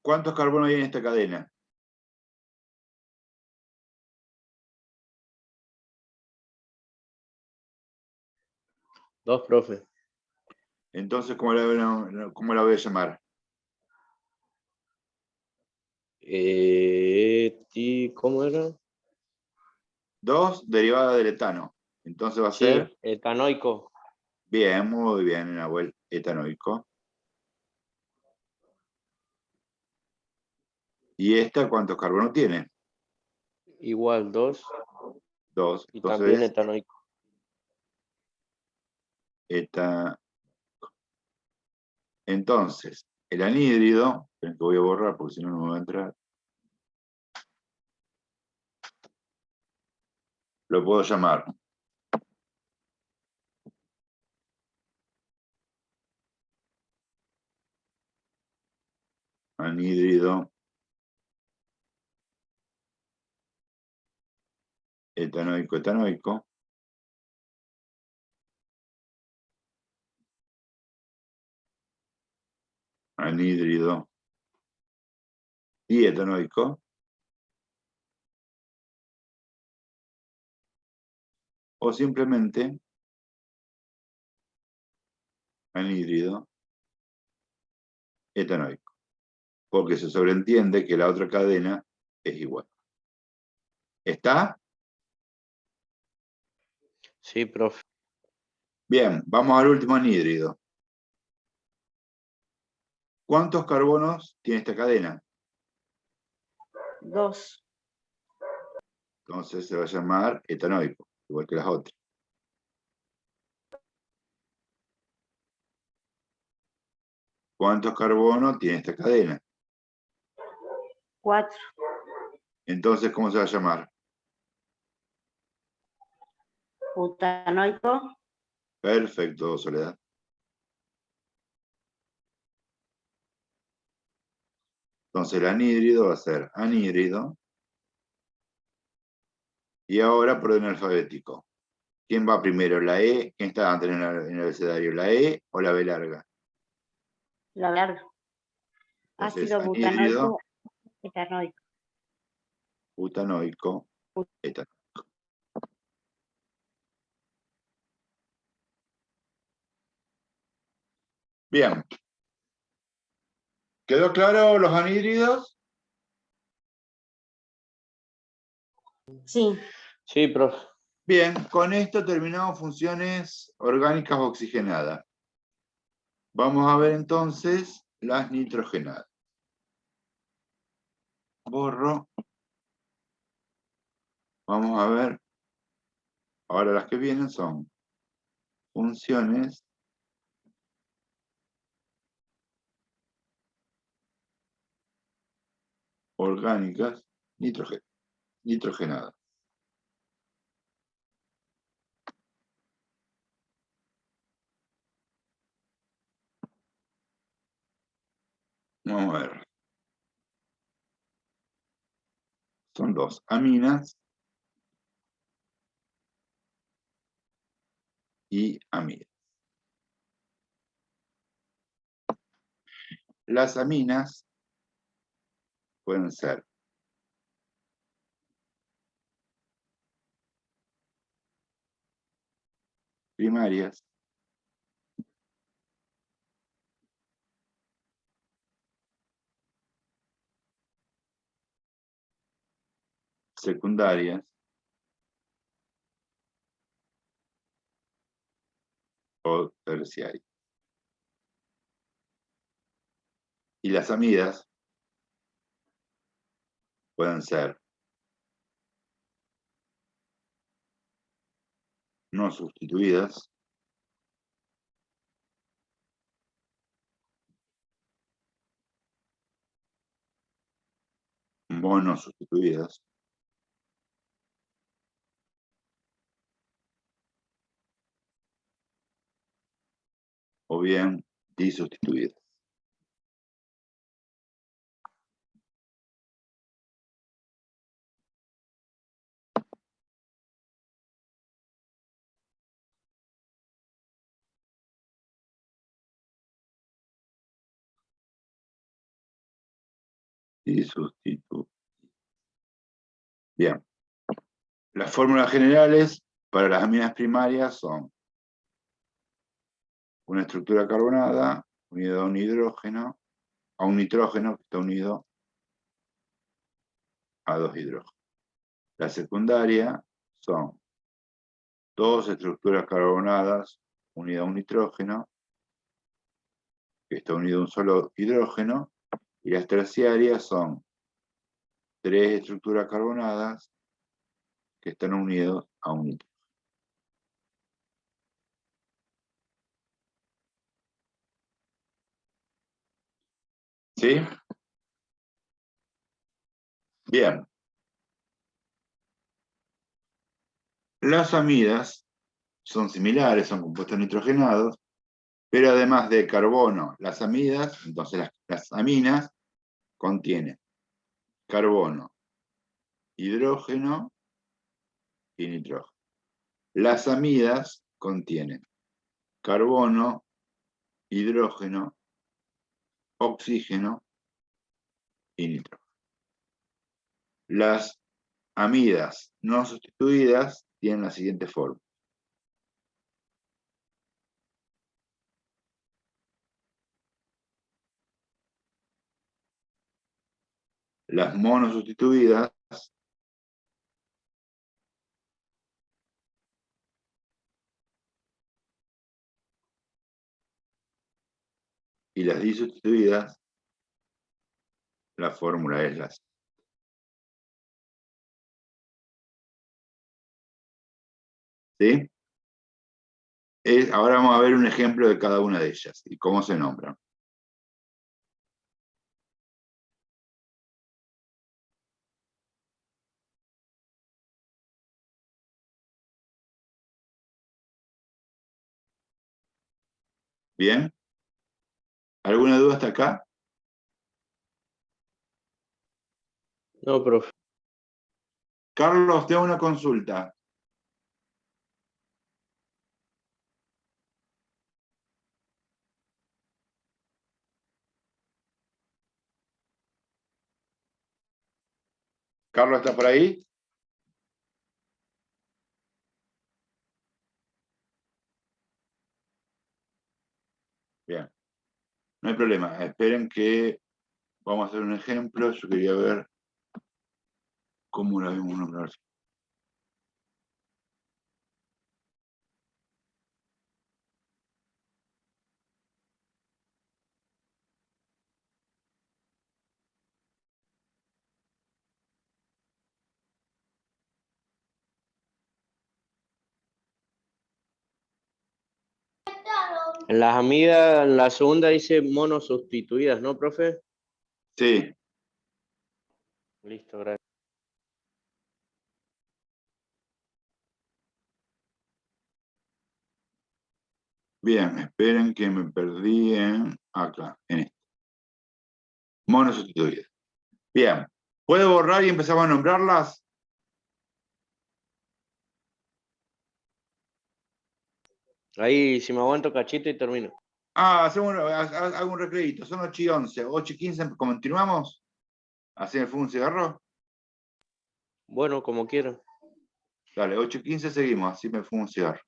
¿Cuántos carbonos hay en esta cadena?
Dos, profe.
Entonces, ¿cómo la voy a llamar?
¿Cómo era?
2 derivada del etano. Entonces va a
Sí,
ser,
etanoico.
bien, muy bien, Nahuel, etanoico. ¿Y esta cuántos carbonos tiene?
Igual, 2.
2.
Y también
Entonces,
etanoico.
entonces, el anhídrido, esperen que voy a borrar porque si no, no me va a entrar. Lo puedo llamar anhídrido etanoico, etanoico. Anhídrido dietanoico. O simplemente anhídrido etanoico. Porque se sobreentiende que la otra cadena es igual. ¿Está?
Sí, profe.
Bien, vamos al último anhídrido. ¿Cuántos carbonos tiene esta cadena?
2.
Entonces se va a llamar etanoico, igual que las otras. ¿Cuántos carbonos tiene esta cadena?
4.
Entonces, ¿cómo se va a llamar?
Butanoico.
Perfecto, Soledad. Entonces el anhídrido va a ser anhídrido. Y ahora por orden alfabético. ¿Quién va primero? ¿La E? ¿Quién está antes en el abecedario? ¿La E o la B larga?
La larga.
Entonces,
Ácido
anhídrido,
butanoico etanoico.
butanoico, etanoico. Bien. ¿Quedó claro los anhídridos?
Sí.
Sí, profe.
Bien, con esto terminamos funciones orgánicas oxigenadas. Vamos a ver entonces las nitrogenadas. Borro. Vamos a ver. Ahora las que vienen son funciones orgánicas nitrogenadas. Vamos a ver. Son dos aminas y amidas. Las aminas pueden ser primarias, secundarias o terciarias. Y las amidas pueden ser no sustituidas, monosustituidas, o bien Disustituidas. Disustituidas. Bien. Las fórmulas generales para las aminas primarias son una estructura carbonada unida a un hidrógeno, a un nitrógeno que está unido a dos hidrógenos. La secundaria son dos estructuras carbonadas unidas a un nitrógeno que está unido a un solo hidrógeno, y las terciarias son tres estructuras carbonadas que están unidos a un nitrógeno. ¿Sí? Bien. Las amidas son similares, son compuestos nitrogenados, pero además de carbono, las amidas, entonces las aminas contienen carbono, hidrógeno y nitrógeno. Las amidas contienen carbono, hidrógeno, oxígeno y nitrógeno. Las amidas no sustituidas tienen la siguiente forma. Las monosustituidas y las disustituidas, la fórmula es la siguiente. ¿Sí? Ahora vamos a ver un ejemplo de cada una de ellas y cómo se nombran. ¿Bien? ¿Alguna duda hasta acá?
No, profe.
Carlos, te hago una consulta. ¿Carlos está por ahí? Bien. No hay problema. Esperen que vamos a hacer un ejemplo. Yo quería ver cómo la vemos nombrar.
En las amidas, en la segunda dice monosustituidas, ¿no, profe?
Sí.
Listo, gracias.
Bien, esperen que me perdí acá, en esto. Monosustituidas. Bien. ¿Puedo borrar y empezamos a nombrarlas?
Ahí, si me aguanto cachito y termino.
Hago un recreito. Son 8:11. 8:15, ¿continuamos? ¿Así me fumo un cigarro?
Bueno, como quieran.
Dale, 8:15 seguimos, así me fumo un cigarro.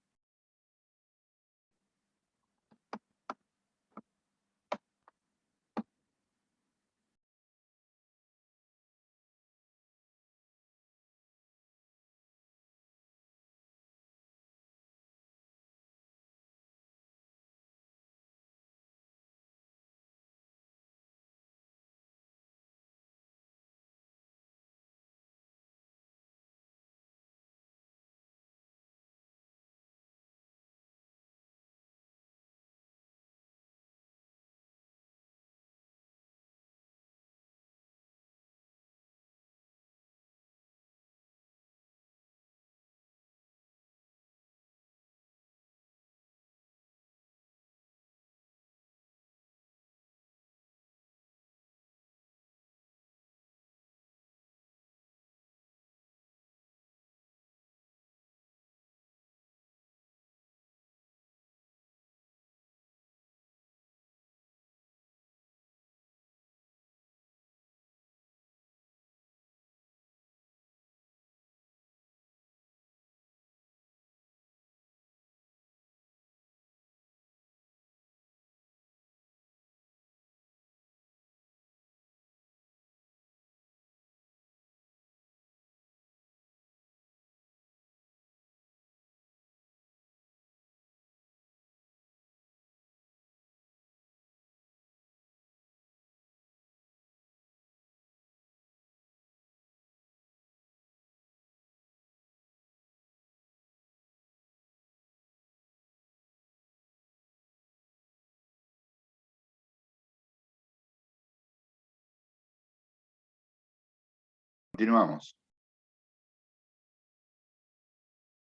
Continuamos.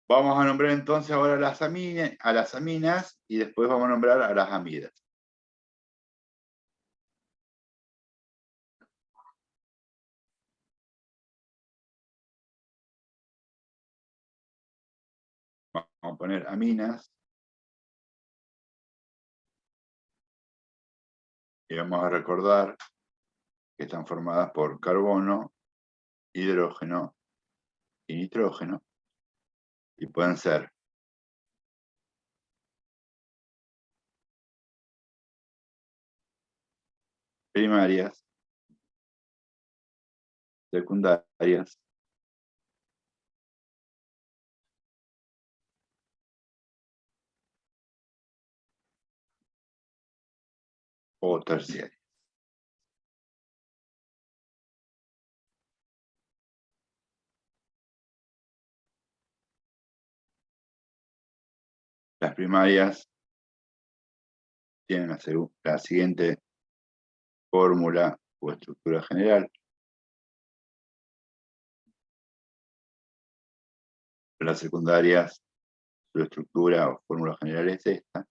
Vamos a nombrar entonces ahora a las aminas y después vamos a nombrar a las amidas. Vamos a poner aminas. Y vamos a recordar que están formadas por carbono, hidrógeno y nitrógeno. Y pueden ser primarias, secundarias, o terciarias. Las primarias tienen la siguiente fórmula o estructura general. Las secundarias, su estructura o fórmula general es esta.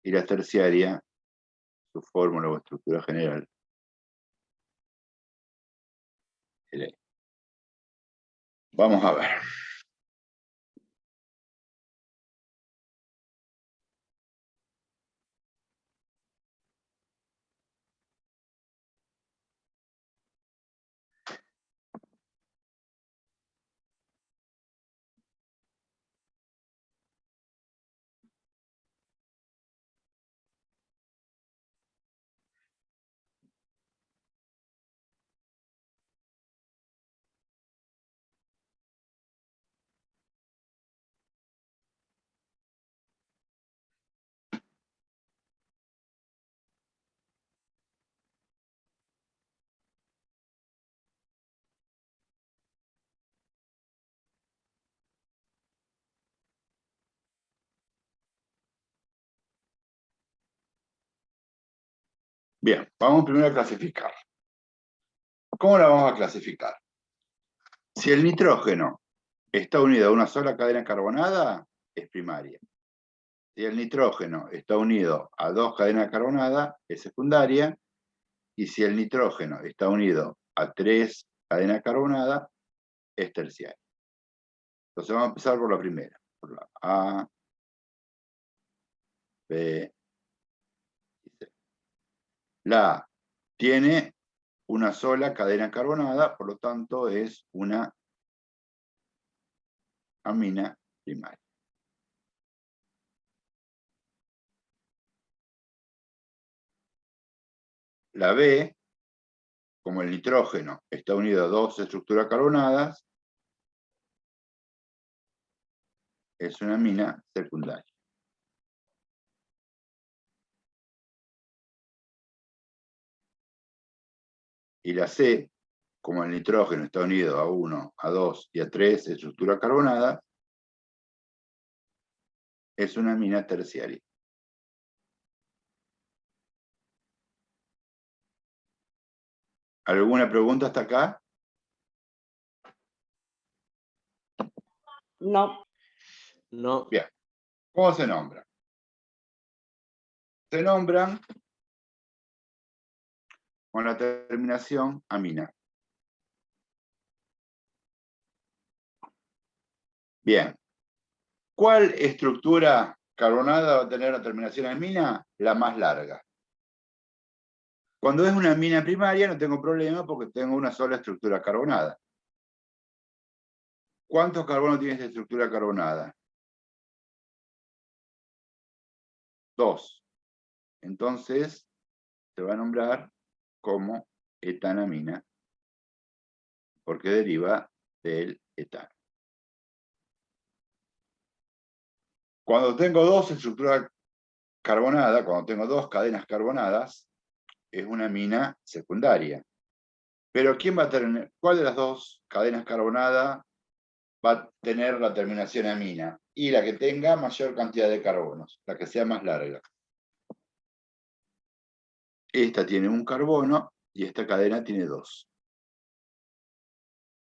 Y la terciaria, su fórmula o estructura general es esta. Vamos a ver. Bien, vamos primero a clasificar. ¿Cómo la vamos a clasificar? Si el nitrógeno está unido a una sola cadena carbonada, es primaria. Si el nitrógeno está unido a dos cadenas carbonadas, es secundaria. Y si el nitrógeno está unido a tres cadenas carbonadas, es terciaria. Entonces vamos a empezar por la primera, por la A, B y C. La A tiene una sola cadena carbonada, por lo tanto es una amina primaria. La B, como el nitrógeno está unido a dos estructuras carbonadas, es una amina secundaria. Y la C, como el nitrógeno está unido a 1, a 2 y a 3 estructuras carbonadas, es una amina terciaria. ¿Alguna pregunta hasta acá?
No.
No.
Bien. ¿Cómo se nombran? Se nombran con la terminación amina. Bien. ¿Cuál estructura carbonada va a tener la terminación amina? La más larga. Cuando es una amina primaria no tengo problema porque tengo una sola estructura carbonada. ¿Cuántos carbonos tiene esta estructura carbonada? 2. Entonces se va a nombrar como etanamina porque deriva del etano. Cuando tengo dos estructuras carbonadas, cuando tengo dos cadenas carbonadas, es una amina secundaria. Pero ¿quién va a tener? ¿Cuál de las dos cadenas carbonadas va a tener la terminación amina? Y la que tenga mayor cantidad de carbonos, la que sea más larga. Esta tiene un carbono y esta cadena tiene dos.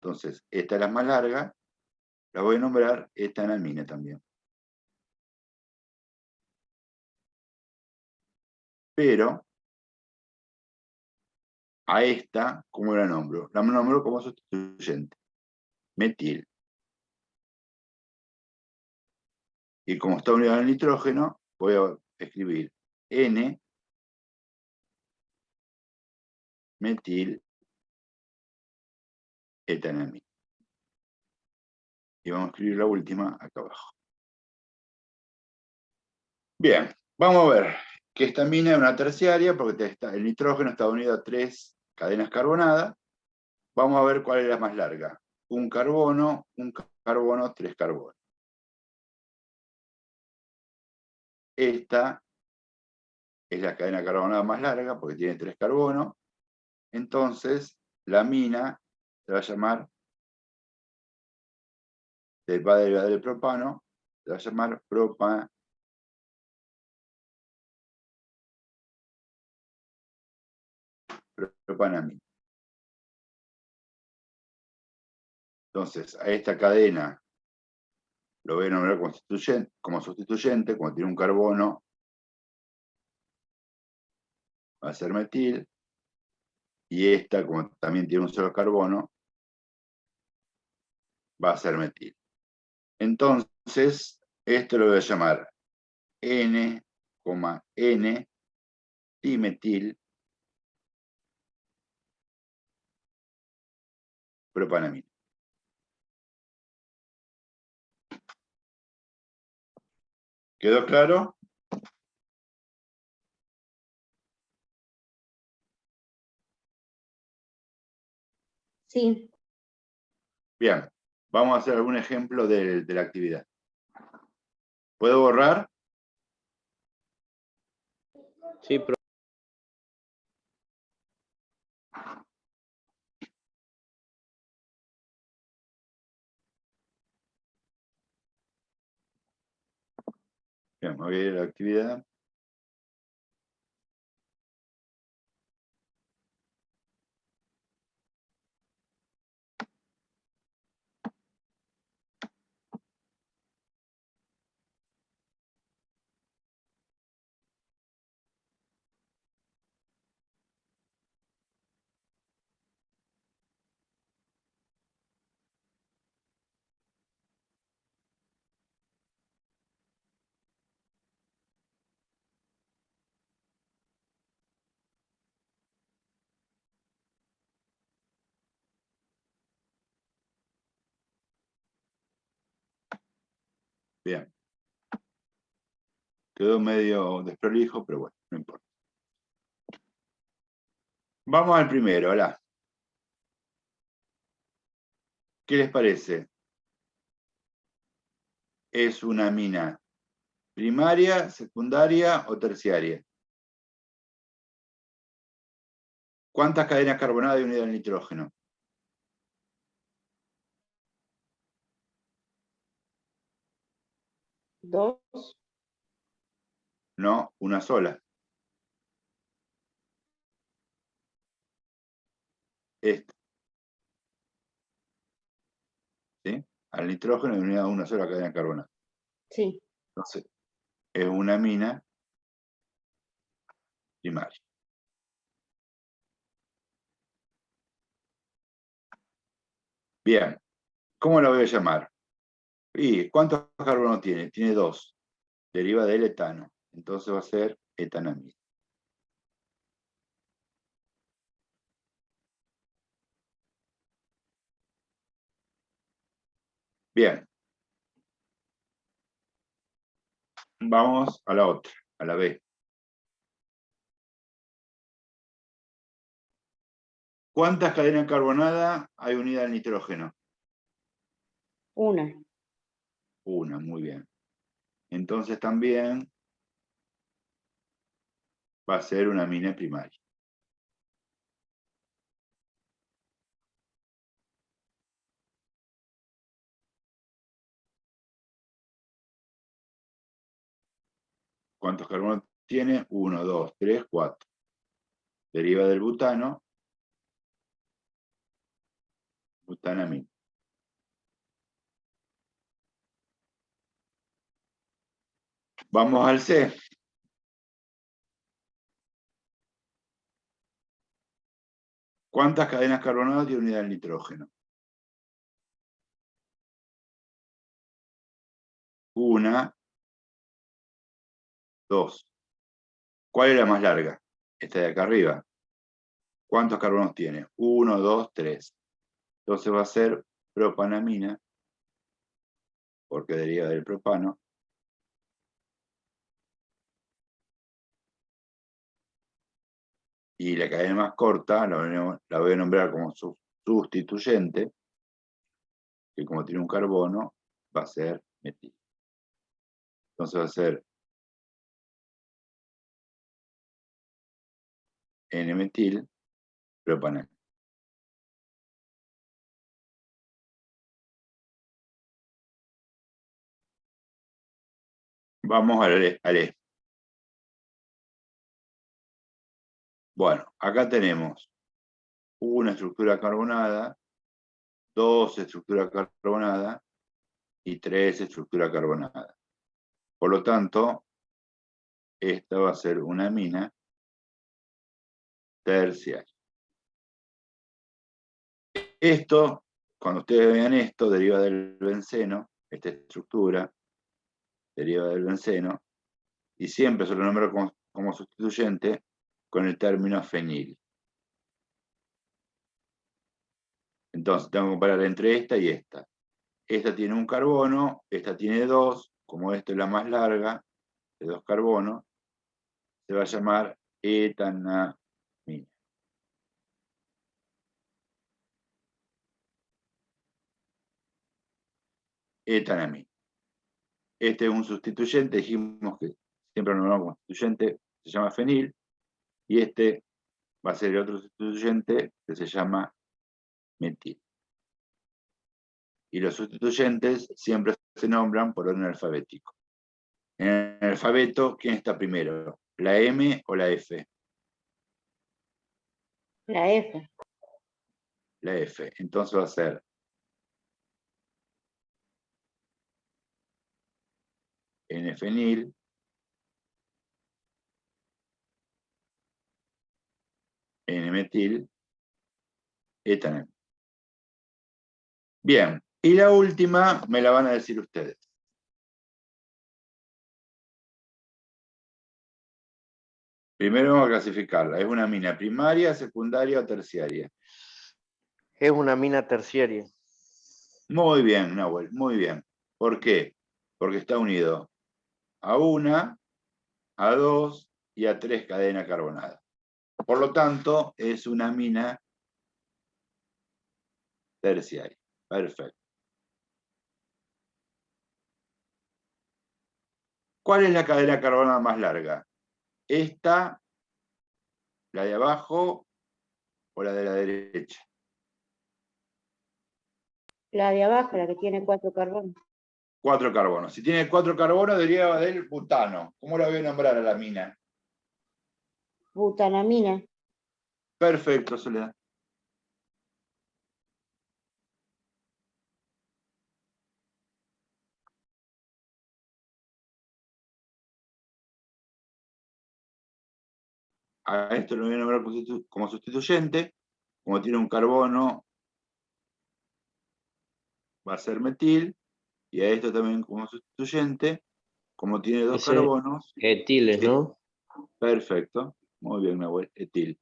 Entonces, esta es la más larga, la voy a nombrar etanamina también. Pero a esta, ¿cómo la nombro? La nombro como sustituyente. Metil. Y como está unida al nitrógeno, voy a escribir N metil etanamina. Y vamos a escribir la última acá abajo. Bien, vamos a ver que esta amina es una terciaria porque el nitrógeno está unido a 3 cadenas carbonadas. Vamos a ver cuál es la más larga. Un carbono, 3 carbonos. Esta es la cadena carbonada más larga porque tiene 3 carbonos. Entonces, la amina se va a llamar, va a derivar del propano, se va a llamar propanamina. Entonces, a esta cadena lo voy a nombrar como sustituyente, cuando tiene un carbono, va a ser metil, y esta, como también tiene un solo carbono, va a ser metil. Entonces, esto lo voy a llamar N, N, dimetil, propanamina. ¿Quedó claro?
Sí,
Bien, vamos a hacer algún ejemplo de la actividad. ¿Puedo borrar?
Sí, profe.
Bien, me voy a ir a la actividad. Bien. Quedó medio desprolijo, pero bueno, no importa. Vamos al primero, hola. ¿Qué les parece? ¿Es una amina primaria, secundaria o terciaria? ¿Cuántas cadenas carbonadas hay unida al nitrógeno?
dos,
No, una sola. Esta. ¿Sí? Al nitrógeno hay unida a una sola cadena carbonada.
sí.
Entonces, es una amina primaria. Bien, ¿cómo la voy a llamar? ¿Y cuántos carbonos tiene? Tiene 2. Deriva del etano. Entonces va a ser etanamina. Bien. Vamos a la otra, a la B. ¿Cuántas cadenas carbonadas hay unida al nitrógeno?
Una.
Una, muy bien. Entonces también va a ser una amina primaria. ¿Cuántos carbonos tiene? 1, 2, 3, 4. Deriva del butano. butanamina. Vamos al C. ¿Cuántas cadenas carbonadas tiene unidad del nitrógeno? Una, dos. ¿Cuál es la más larga? Esta de acá arriba. ¿Cuántos carbonos tiene? 1, 2, 3. Entonces va a ser propanamina, porque deriva del propano. Y la cadena más corta la voy a nombrar como sustituyente, que como tiene un carbono, va a ser metil. Entonces va a ser N-metil propanamina. Vamos al E. Bueno, acá tenemos una estructura carbonada, 2 estructuras carbonadas y 3 estructuras carbonadas. Por lo tanto, esta va a ser una amina terciaria. Esto, cuando ustedes vean esto, deriva del benceno, esta estructura deriva del benceno, y siempre se lo nombro como sustituyente con el término fenil. Entonces tengo que comparar entre esta y esta. Esta tiene un carbono, esta tiene 2, como esta es la más larga, de 2 carbonos, se va a llamar etanamina. Etanamina. Este es un sustituyente, dijimos que siempre lo nombramos como sustituyente, se llama fenil, y este va a ser el otro sustituyente que se llama metil. Y los sustituyentes siempre se nombran por orden alfabético. En el alfabeto, ¿quién está primero? ¿La M o la F?
La F.
La F. Entonces va a ser N-fenil, N-metil, etanamina. Bien, y la última me la van a decir ustedes. Primero vamos a clasificarla. ¿Es una amina primaria, secundaria o terciaria?
Es una amina terciaria.
Muy bien, Nahuel, muy bien. ¿Por qué? Porque está unido a una, a 2 y a 3 cadenas carbonadas. Por lo tanto, es una amina terciaria. Perfecto. ¿Cuál es la cadena carbonada más larga? ¿Esta, la de abajo o la de la derecha?
La de abajo, la que tiene 4 carbonos.
4 carbonos. Si tiene 4 carbonos, deriva del butano. ¿Cómo la voy a nombrar a la mina?
Butanamina.
Perfecto, Soledad. A esto lo voy a nombrar como sustituyente. Como tiene un carbono, va a ser metil. Y a esto también como sustituyente. Como tiene 2
Ese
carbonos.
etiles, ¿no?
Perfecto. Muy bien, Nahuel. Etil.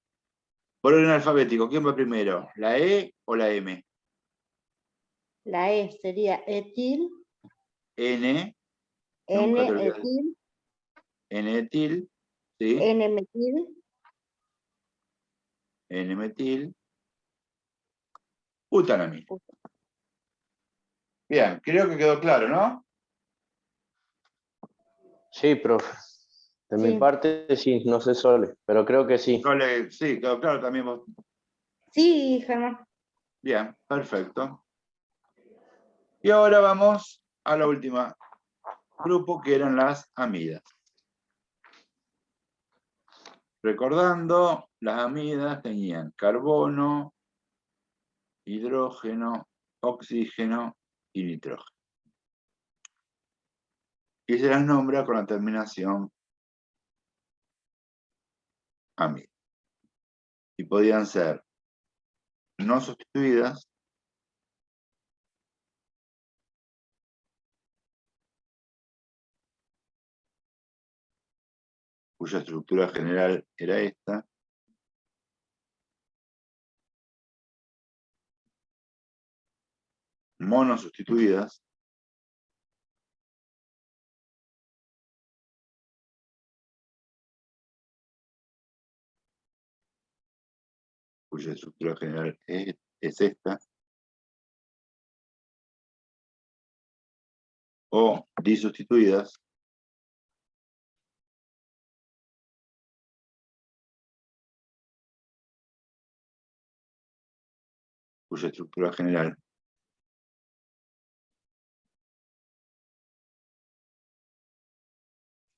Por orden alfabético, ¿quién va primero? ¿La E o la M?
La E sería etil,
N. Nunca te olvides.
N-etil,
N-etil. ¿Sí?
N-metil,
N-metil. Butanamina. Bien, creo que quedó claro, ¿no?
Sí, profe. De mi
Sí.
parte sí, no sé Sole, pero creo que sí.
Sí, quedó claro también vos.
Sí, Germán.
Bien, perfecto. Y ahora vamos a la última grupo, que eran las amidas. Recordando, las amidas tenían carbono, hidrógeno, oxígeno y nitrógeno. Y se las nombra con la terminación amida. Y podían ser no sustituidas, cuya estructura general era esta, monosustituidas, cuya estructura general es esta, o disustituidas, cuya estructura general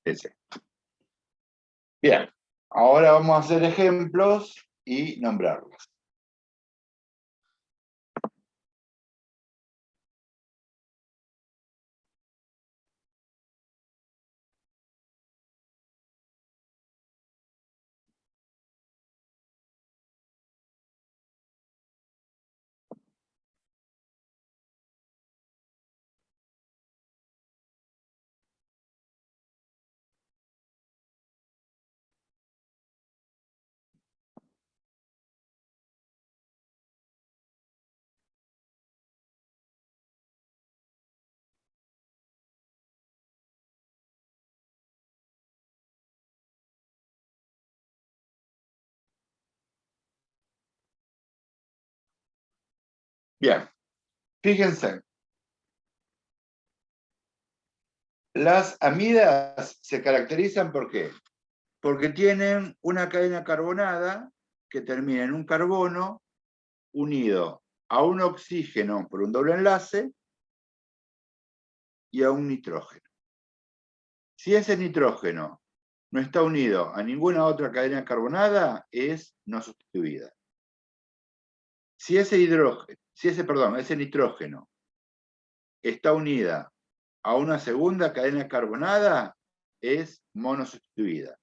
es esta. Bien, ahora vamos a hacer ejemplos y nombrarlos. Bien, fíjense. Las amidas se caracterizan ¿por qué? Porque tienen una cadena carbonada que termina en un carbono unido a un oxígeno por un doble enlace y a un nitrógeno. Si ese nitrógeno no está unido a ninguna otra cadena carbonada, es no sustituida. Si ese nitrógeno está unida a una segunda cadena carbonada, es monosustituida.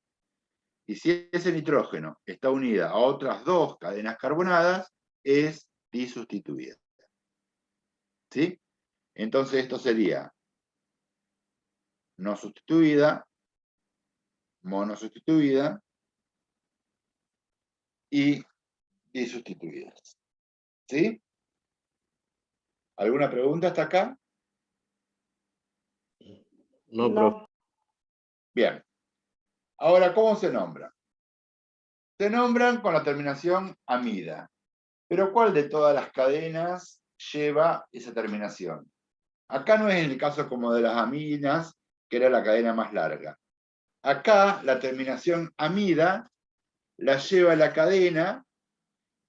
Y si ese nitrógeno está unida a otras dos cadenas carbonadas, es disustituida. ¿Sí? Entonces esto sería no sustituida, monosustituida y disustituidas. ¿Sí? ¿Alguna pregunta hasta acá?
No,
No.
profe.
Bien. Ahora, ¿cómo se nombran? Se nombran con la terminación amida. Pero ¿cuál de todas las cadenas lleva esa terminación? Acá no es el caso como de las aminas, que era la cadena más larga. Acá la terminación amida la lleva la cadena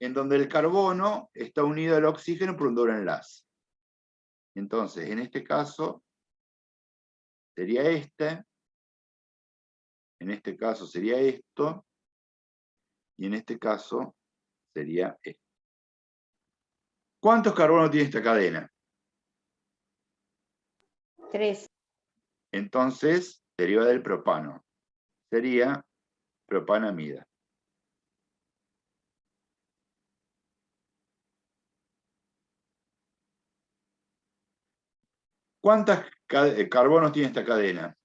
en donde el carbono está unido al oxígeno por un doble enlace. Entonces, en este caso, sería este, en este caso sería esto, y en este caso sería esto. ¿Cuántos carbonos tiene esta cadena?
3.
Entonces, deriva del propano. Sería propanamida. ¿Cuántos carbonos tiene esta cadena?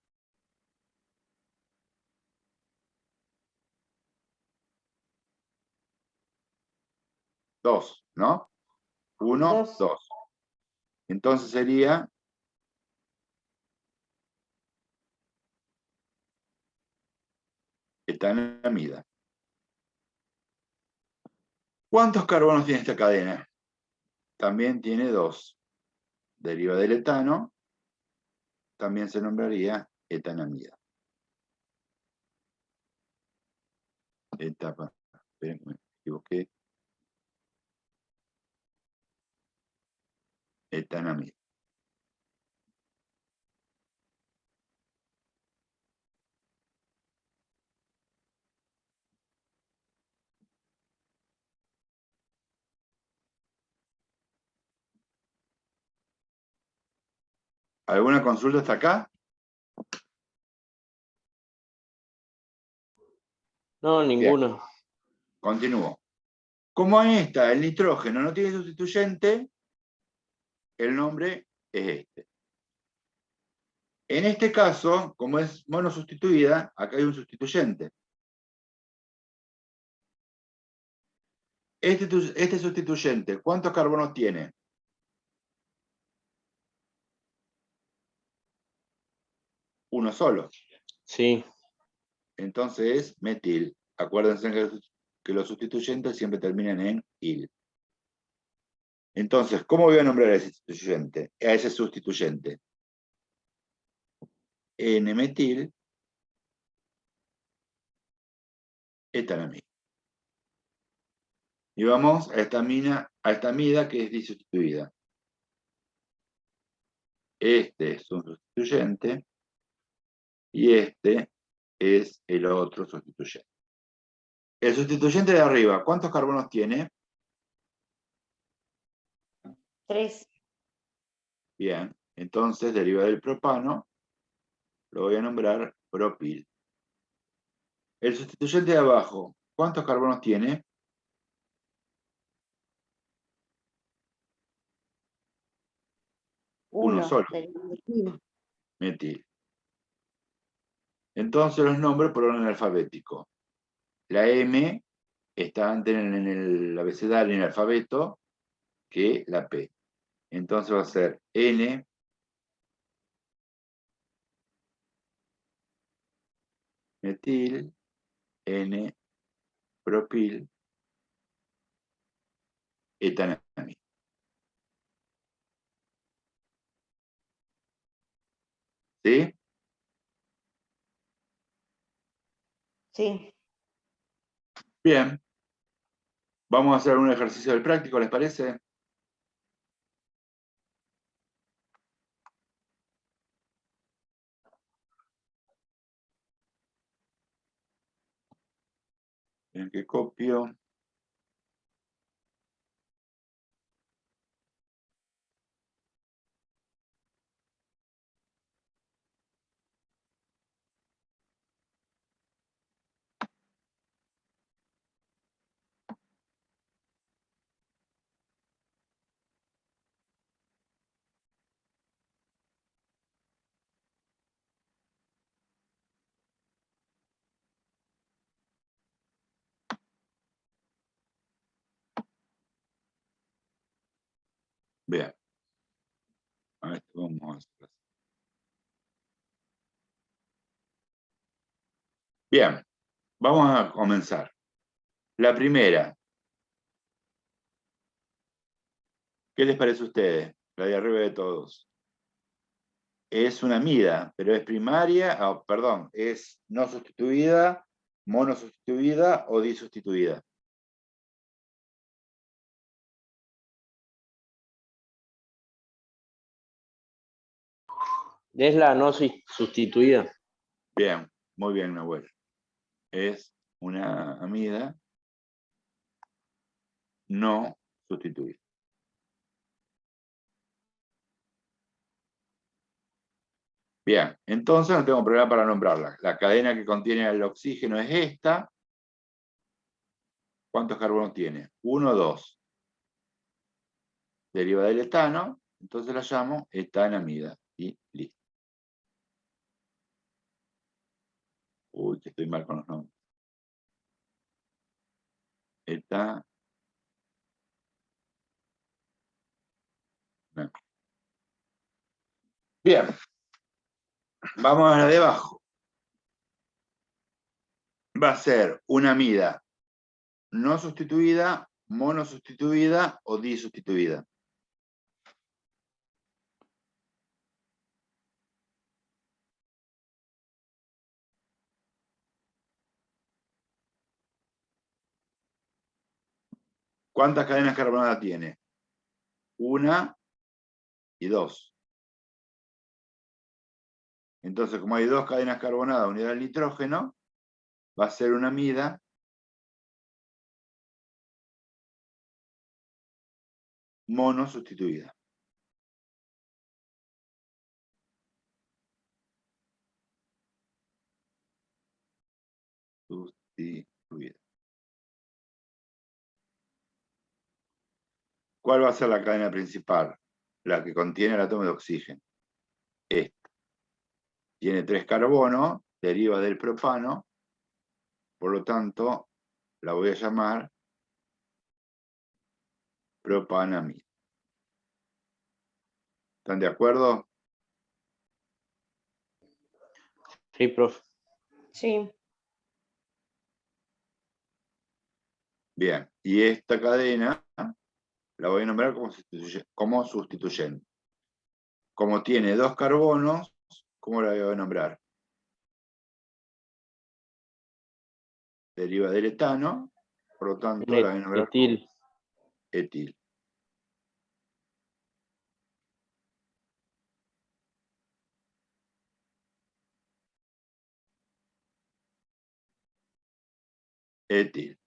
2, ¿no? 1, 2. Entonces sería etanamida. ¿Cuántos carbonos tiene esta cadena? También tiene 2. Deriva del etano, también se nombraría etanamida. Etapa, esperen, me equivoqué. Etanamida. ¿Alguna consulta hasta acá?
No, ninguno.
Continúo. Como en esta, el nitrógeno no tiene sustituyente, el nombre es este. En este caso, como es monosustituida, acá hay un sustituyente. Este sustituyente, ¿cuántos carbonos tiene? Uno solo.
Sí,
Entonces es metil. Acuérdense que los sustituyentes siempre terminan en il. Entonces, ¿cómo voy a nombrar a ese sustituyente? A ese sustituyente. N-metil etanamida. Y vamos a esta amida que es disustituida. Este es un sustituyente y este es el otro sustituyente. El sustituyente de arriba, ¿cuántos carbonos tiene?
3.
Bien, entonces deriva del propano, lo voy a nombrar propil. El sustituyente de abajo, ¿cuántos carbonos tiene? Uno solo, metil. Entonces los nombro por orden alfabético. La M está antes en el abecedario, en el alfabeto, que la P. Entonces va a ser N, metil, N, propil, etanamida. ¿Sí?
Sí.
Bien. Vamos a hacer un ejercicio del práctico, ¿les parece? Bien, que copio. Bien. A esto vamos a hacer. Bien. Vamos a comenzar. La primera. ¿Qué les parece a ustedes? La de arriba de todos. Es una amida, pero es primaria, perdón, es no sustituida, monosustituida o disustituida.
es la no sustituida.
Bien, muy bien, Nahuel. Es una amida no sustituida. Bien, entonces no tengo problema para nombrarla. La cadena que contiene el oxígeno es esta. ¿Cuántos carbonos tiene? 1, 2. Deriva del etano, entonces la llamo etanamida. Y listo. Uy, que estoy mal con los nombres. No. Bien. Vamos a la de abajo. Va a ser una amida no sustituida, monosustituida o disustituida. ¿Cuántas cadenas carbonadas tiene? 1 y 2. Entonces, como hay 2 cadenas carbonadas unidas al nitrógeno, va a ser una amida monosustituida. sustituida. ¿Cuál va a ser la cadena principal? La que contiene el átomo de oxígeno. Esta. Tiene 3 carbonos, deriva del propano, por lo tanto, la voy a llamar propanamida. ¿Están de acuerdo?
Sí, profe.
Sí.
Bien, y esta cadena la voy a nombrar como sustituyente. Como tiene 2 carbonos, ¿cómo la voy a nombrar? Deriva del etano, por lo tanto la voy a nombrar como
Etil.
etil. Etil.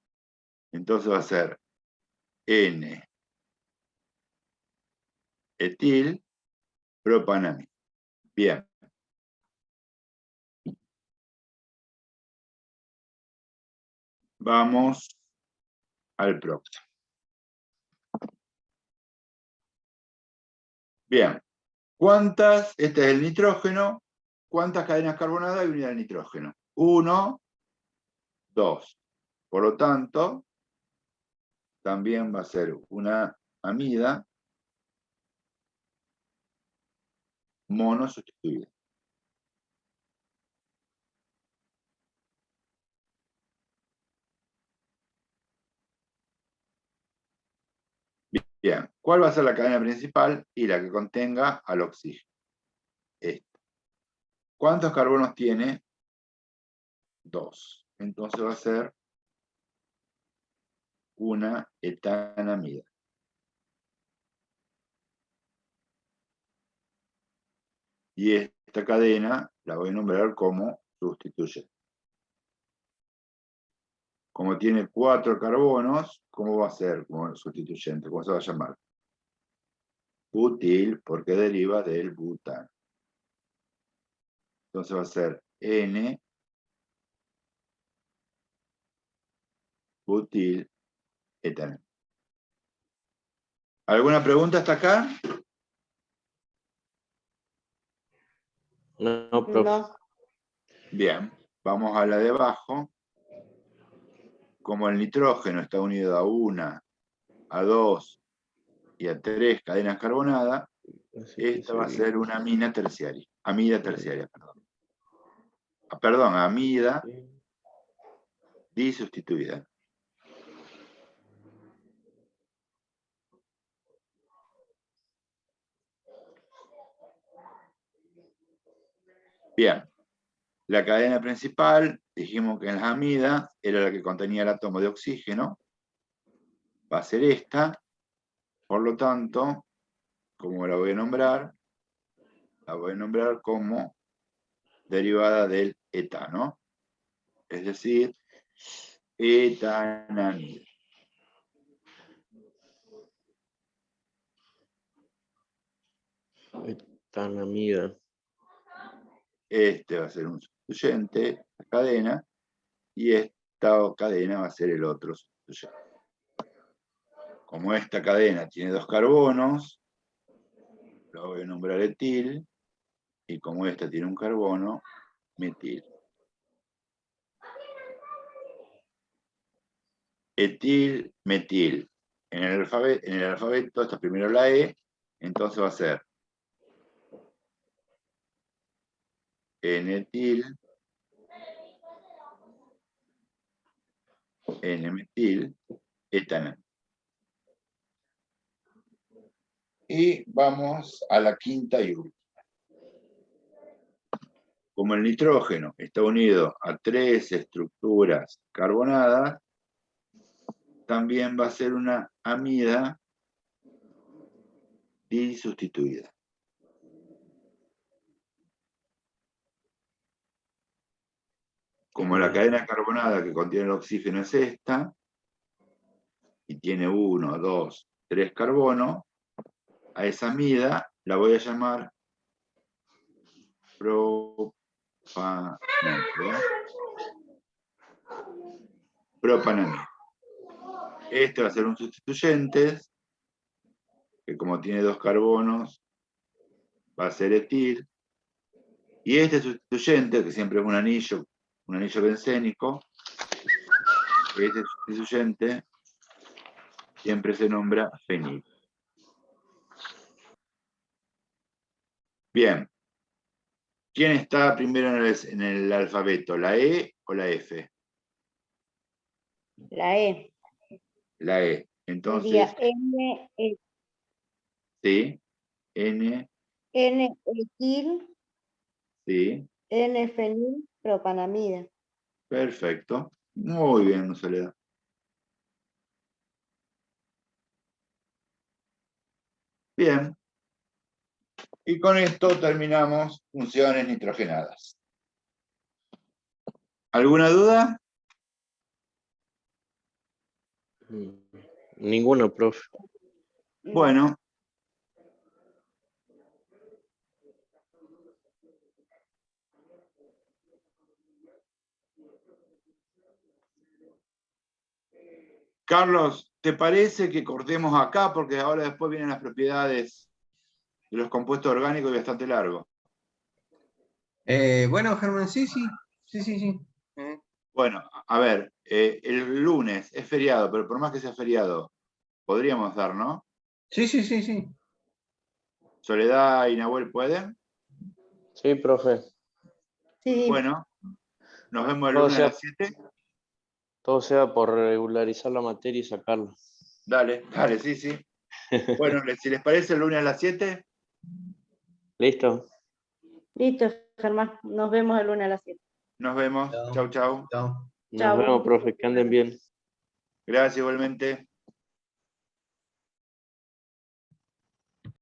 Entonces va a ser N etil propanamida. Bien. Vamos al próximo. Bien. Este es el nitrógeno. ¿Cuántas cadenas carbonadas hay unidad del nitrógeno? 1, 2. Por lo tanto, también va a ser una amida monosustituida. Bien, ¿cuál va a ser la cadena principal y la que contenga al oxígeno? Esta. ¿Cuántos carbonos tiene? 2. Entonces va a ser una etanamida. Y esta cadena la voy a nombrar como sustituyente. Como tiene 4 carbonos, ¿cómo va a ser como sustituyente? ¿Cómo se va a llamar? Butil, porque deriva del butano. Entonces va a ser N butil etanol. ¿Alguna pregunta hasta acá?
No, profe.
No.
Bien, vamos a la de abajo. Como el nitrógeno está unido a 1, a 2 y a 3 cadenas carbonadas, esta va a ser una amida terciaria. Amida disustituida. Bien, la cadena principal, dijimos que en la amida era la que contenía el átomo de oxígeno, va a ser esta, por lo tanto, como la voy a nombrar? La voy a nombrar como derivada del etano, es decir, etanamida.
Etanamida.
Este va a ser un sustituyente, la cadena, y esta cadena va a ser el otro sustituyente. Como esta cadena tiene 2 carbonos, la voy a nombrar etil, y como esta tiene un carbono, metil. Etil, metil. En el alfabeto, esta primero la E, entonces va a ser N-etil, N-metil, etanol. Y vamos a la quinta y última. Como el nitrógeno está unido a 3 estructuras carbonadas, también va a ser una amida disustituida. Como la cadena carbonada que contiene el oxígeno es esta, y tiene 1, 2, 3 carbonos, a esa amida la voy a llamar propanamida. Este va a ser un sustituyente, que como tiene 2 carbonos, va a ser etil. Y este sustituyente, que siempre es un anillo bencénico, este sustituyente siempre se nombra fenil. Bien. ¿Quién está primero en el alfabeto? ¿La E o la F?
La E.
La E. Entonces,
Sería N,
sí, N,
N etil,
sí,
N fenil, propanamida.
perfecto. Muy bien, Soledad. Bien. Y con esto terminamos funciones nitrogenadas. ¿Alguna duda?
Ninguno, profe.
No.
Bueno. Carlos, ¿te parece que cortemos acá? Porque ahora después vienen las propiedades de los compuestos orgánicos y bastante largo.
Bueno, Germán, sí.
Bueno, a ver, el lunes es feriado, pero por más que sea feriado, podríamos dar, ¿no?
Sí.
Soledad y Nahuel pueden.
Sí, profe.
Sí,
Bueno, nos vemos el
Todo
lunes a
sea,
las 7.
todo sea por regularizar la materia y sacarla.
Dale, sí. Bueno, si les parece, el lunes a las 7.
¿Listo?
listo, Germán. Nos vemos el lunes a las 7.
Nos vemos. Chau.
Nos
Chau.
vemos, profe. Que anden bien.
Gracias igualmente.